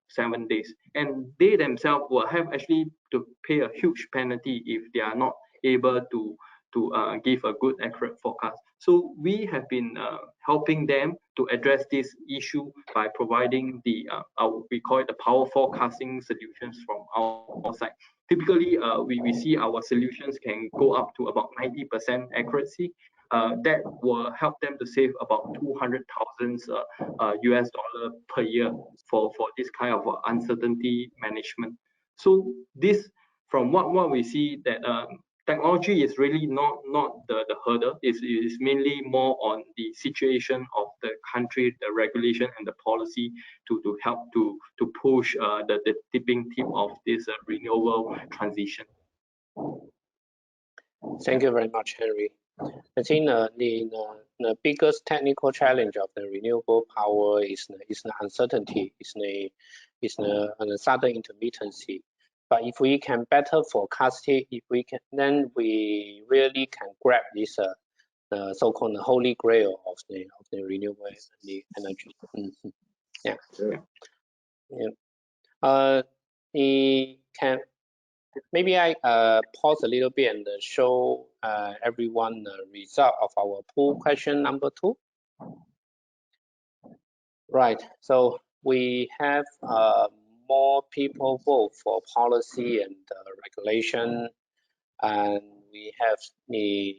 days, and they themselves will have actually to pay a huge penalty if they are not able to give a good accurate forecast. So we have been helping them to address this issue by providing the we call it the power forecasting solutions from our side. Typically, we see our solutions can go up to about 90% accuracy. That will help them to save about $200,000 US per year for this kind of uncertainty management. So this, from what we see, that technology is really not the hurdle. It is mainly more on the situation of the country, the regulation and the policy to help to push the tipping tip of this renewable transition. Thank you very much, Henry. I think the biggest technical challenge of the renewable power is the uncertainty, is the sudden intermittency. But if we can better forecast it, then we really can grab this the so-called holy grail of the renewable energy. Yeah. Yeah. Maybe I pause a little bit and show everyone the result of our poll question number 2. Right. So we have more people vote for policy and regulation, and we have the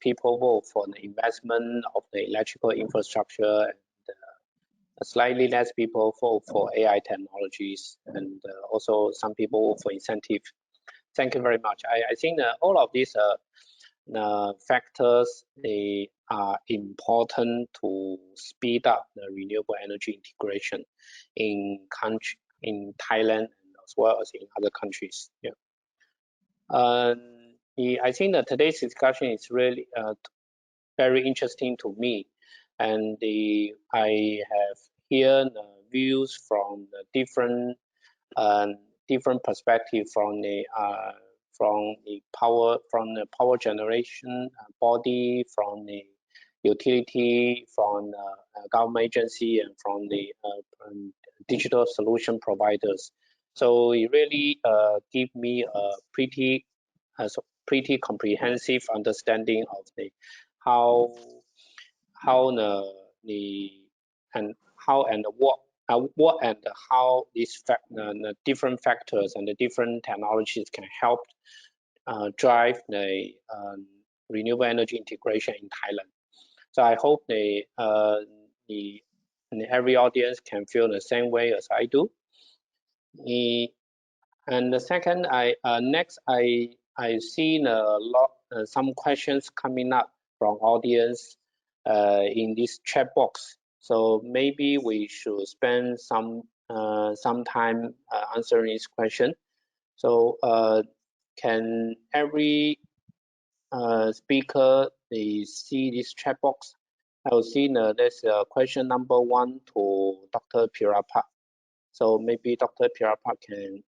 people vote for the investment of the electrical infrastructure, and slightly less people vote for AI technologies, and also some people vote for incentive. Thank you very much. I think that all of these factors, they are important to speed up the renewable energy integration in Thailand and as well as in other countries. Yeah. I think that today's discussion is really very interesting to me, and I have here views from the different perspective from the power generation body, from the utility, from government agency, and from the digital solution providers. So it really give me a pretty comprehensive understanding of the how these the different factors and the different technologies can help drive the renewable energy integration in Thailand. So I hope every audience can feel the same way as I do. And the second, next I seen some questions coming up from audience in this chat box. So maybe we should spend some time answering this question. So can every speaker see this chat box? I will see there's question number 1 to Dr. Pirapa. So maybe Dr. Pirapa can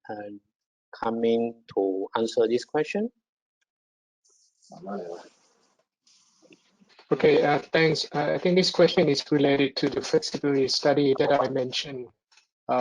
come in to answer this question. Okay, thanks. I think this question is related to the flexibility study that I mentioned.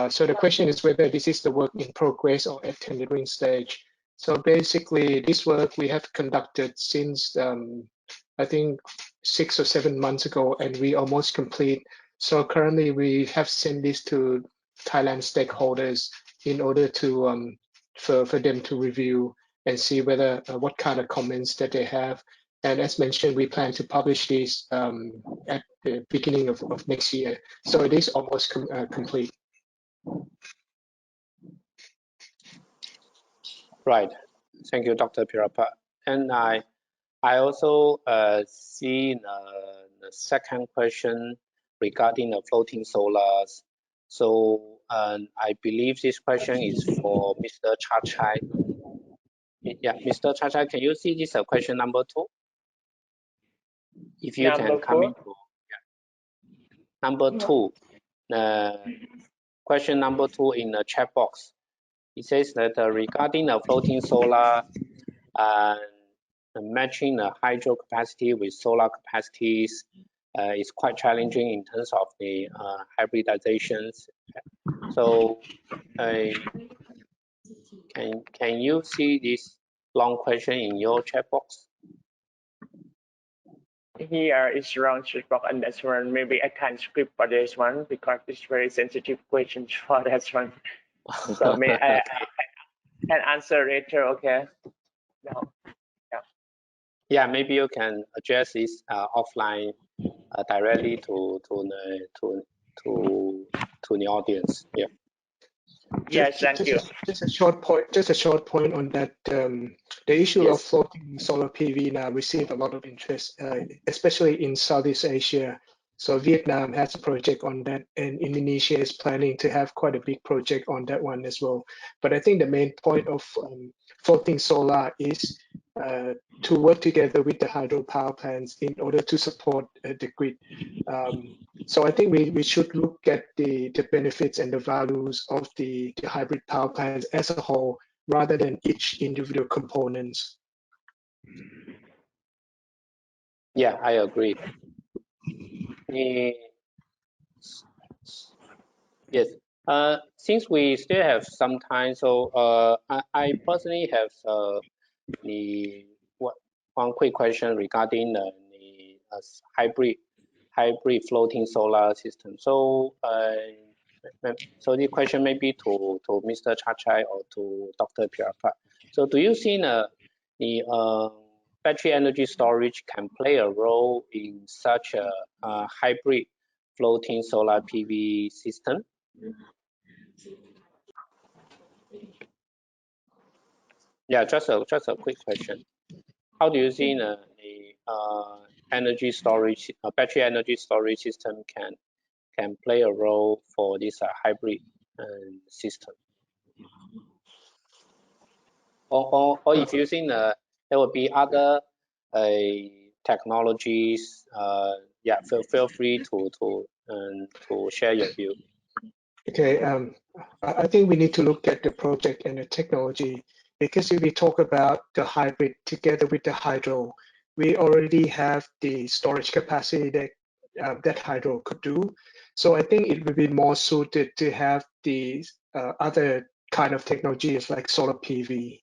So the question is whether this is the work in progress or at tendering stage. So basically, this work we have conducted since I think 6 or 7 months ago, and we almost complete. So currently, we have sent this to Thailand stakeholders in order to for them to review and see whether what kind of comments that they have. And as mentioned, we plan to publish this at the beginning of next year. So it is almost complete. Right. Thank you, Dr. Pirapa. And I also see the second question regarding the floating solars. So I believe this question is for Mr. Chatchai. Yeah, Mr. Chatchai, can you see this question number 2? If you can come into number 2, question number 2 in the chat box. It says that regarding the floating solar and matching the hydro capacity with solar capacities is quite challenging in terms of the hybridizations. So can you see this long question in your chat box? Here is wrong chat box and that's one. Maybe I can't script for this one because it's very sensitive questions for that one. So may I can answer later, okay? No. Yeah, maybe you can address this offline directly to the audience. Yeah. Yes, thank you. Just a short point on that. The issue of floating solar PV now receive a lot of interest, especially in Southeast Asia. So Vietnam has a project on that, and Indonesia is planning to have quite a big project on that one as well. But I think the main point of floating solar is to work together with the hydropower plants in order to support the grid. So I think we should look at the benefits and the values of the hybrid power plants as a whole, rather than each individual components. Yeah, I agree. Yes. Since we still have some time, so I personally have one quick question regarding the hybrid floating solar system. So so the question may be to Mr. Chatchai or to Dr. Pirapa. So do you see the battery energy storage can play a role in such a hybrid floating solar PV system? Yeah, just a quick question. How do you see the energy storage, battery energy storage system can play a role for this hybrid system. Or if you think there will be other technologies, yeah, feel free to share your view. Okay, I think we need to look at the project and the technology, because if we talk about the hybrid together with the hydro, we already have the storage capacity that that hydro could do. So I think it would be more suited to have the other kind of technologies like solar PV.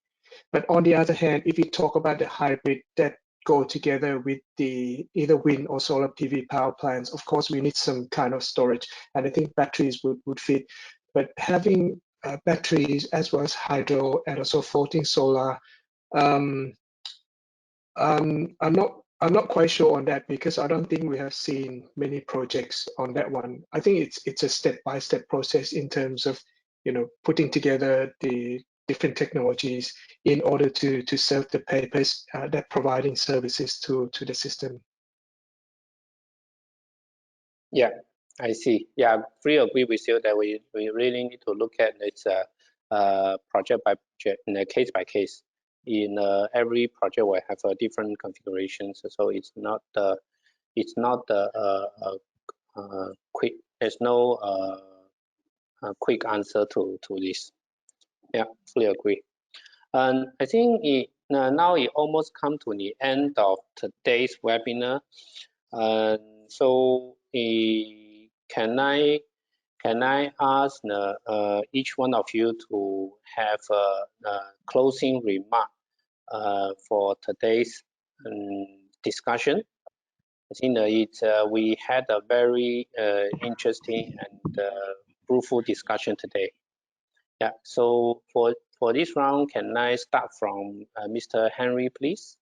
But on the other hand, if you talk about the hybrid that go together with the either wind or solar PV power plants, of course, we need some kind of storage, and I think batteries would fit. But having batteries as well as hydro and also floating solar, I'm not quite sure on that, because I don't think we have seen many projects on that one. I think it's a step-by-step process in terms of, you know, putting together the different technologies in order to serve the purpose that providing services to the system. Yeah, I see. Yeah, I fully agree with you that we really need to look at this project by project, in a case by case. In every project we have a different configurations, so it's not quick. There's no quick answer to this. Yeah, fully agree. And I think now it almost come to the end of today's webinar. So can I ask each one of you to have a closing remark for today's discussion? I think we had a very interesting and fruitful discussion today. Yeah. So for this round, can I start from Mr. Henry, please?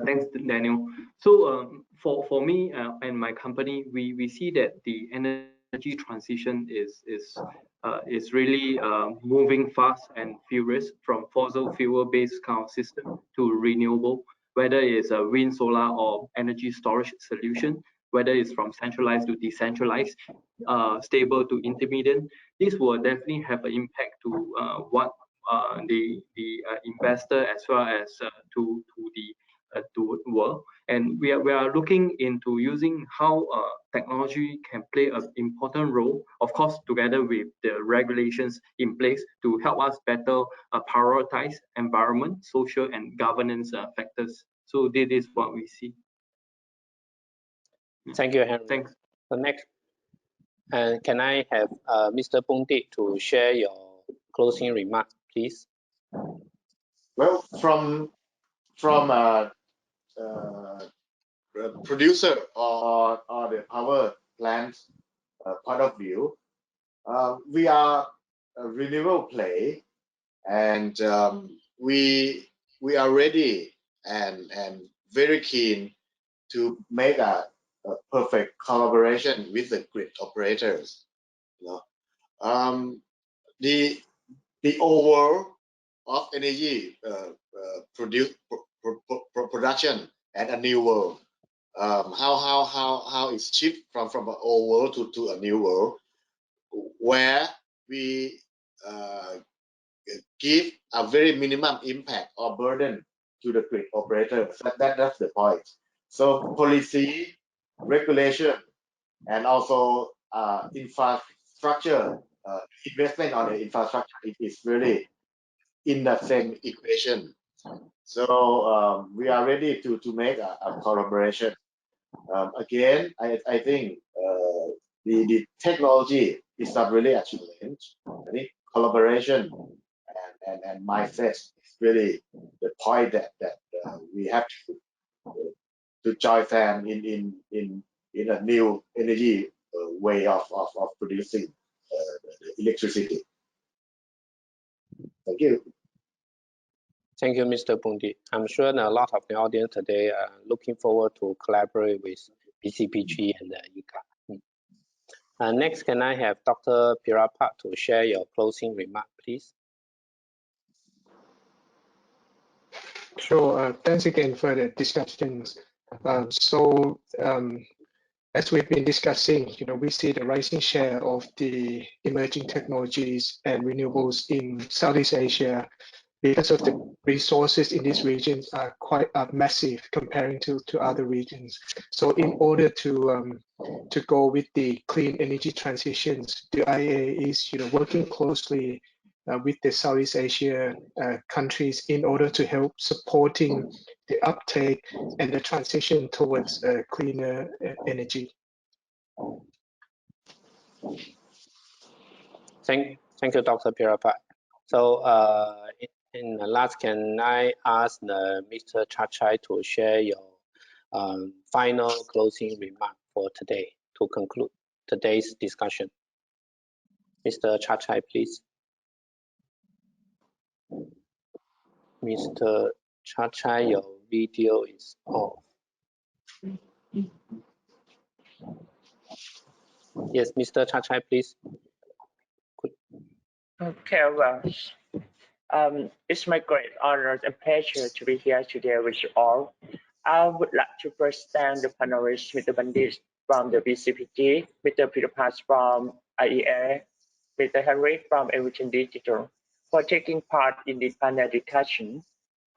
Thanks, Daniel. So for me and my company, we see that the energy transition is really moving fast and furious from fossil fuel-based kind of system to renewable, whether it's a wind, solar, or energy storage solution, whether it's from centralized to decentralized, stable to intermediate. This will definitely have an impact to what the investor as well as to the world. And we are looking into using how technology can play an important role, of course, together with the regulations in place to help us better prioritize environment, social, and governance factors. So this is what we see. Thank you, Henry. Thanks. So next, can I have Mr. Pungtit to share your closing remark, please? Well, from producer or the power plant point of view, we are a renewable play, and we are ready and very keen to make a perfect collaboration with the grid operators. You know, the old world of energy production and a new world. How it's shift from an old world to a new world, where we give a very minimum impact or burden to the grid operator. That's the point. So policy, regulation, and also infrastructure investment on the infrastructure, it is really in the same equation. So we are ready to make a collaboration. Again, I think the technology is not really a challenge. I think collaboration and mindset is really the point that we have to join them in a new energy way of producing electricity. Thank you. Thank you, Mr. Pungtit. I'm sure a lot of the audience today are looking forward to collaborate with BCPG and EGAT. Next, can I have Dr. Pirapat to share your closing remark, please? Sure. Thanks again for the discussions. As we've been discussing, we see the rising share of the emerging technologies and renewables in Southeast Asia because of the resources in these regions are quite massive comparing to other regions. So in order to go with the clean energy transitions, the IEA is working closely with the Southeast Asia countries in order to help supporting the uptake and the transition towards cleaner energy. Thank you, Dr. Pirapat. So in the last, can I ask Mr. Chatchai to share your final closing remark for today to conclude today's discussion? Mr. Chatchai, please. Mr. Chatchai, your video is off. Yes, Mr. Chatchai, please. Okay, well, it's my great honor and pleasure to be here today with you all. I would like to first thank the panelists, Mr. Bandit from the BCPG, Mr. Pirapat from IEA, Mr. Henry from Envision Digital, for taking part in this panel discussion.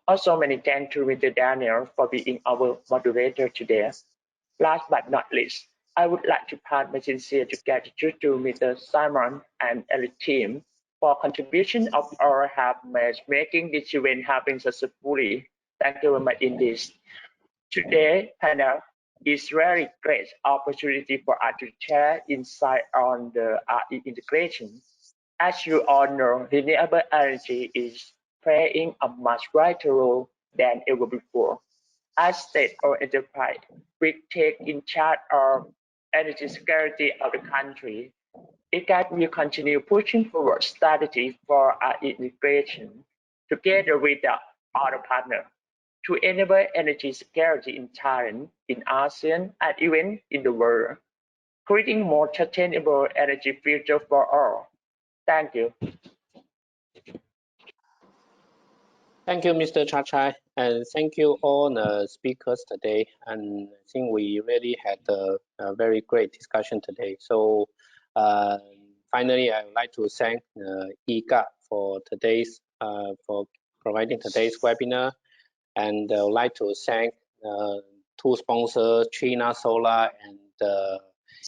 Also, many thanks to Mr. Daniel for being our moderator today. Last but not least, I would like to pass my sincere gratitude to Mr. Simon and the team for contribution of our have made making this event happen successfully. Thank you very much indeed. Today panel is very great opportunity for us to share insight on the RE integration. As you all know, renewable energy is playing a much greater role than ever before. As state or enterprise, we take in charge of energy security of the country. EGAT will continue pushing forward strategy for our integration together with the other partners to enable energy security in Thailand, in ASEAN, and even in the world, creating more sustainable energy future for all. Thank you. Thank you, Mr. Chatchai, and thank you all the speakers today. And I think we really had a very great discussion today. So finally, I would like to thank EGAT for today's for providing today's webinar, and I would like to thank two sponsors, China Solar and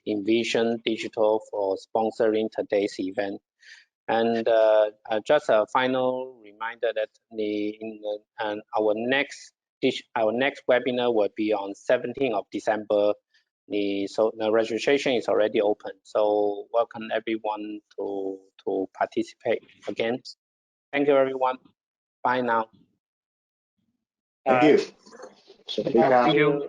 Envision Digital, for sponsoring today's event. And just a final reminder that our next webinar will be on 17th of December. So the registration is already open. So welcome everyone to participate again. Thank you, everyone. Bye now. Thank you. Thank you.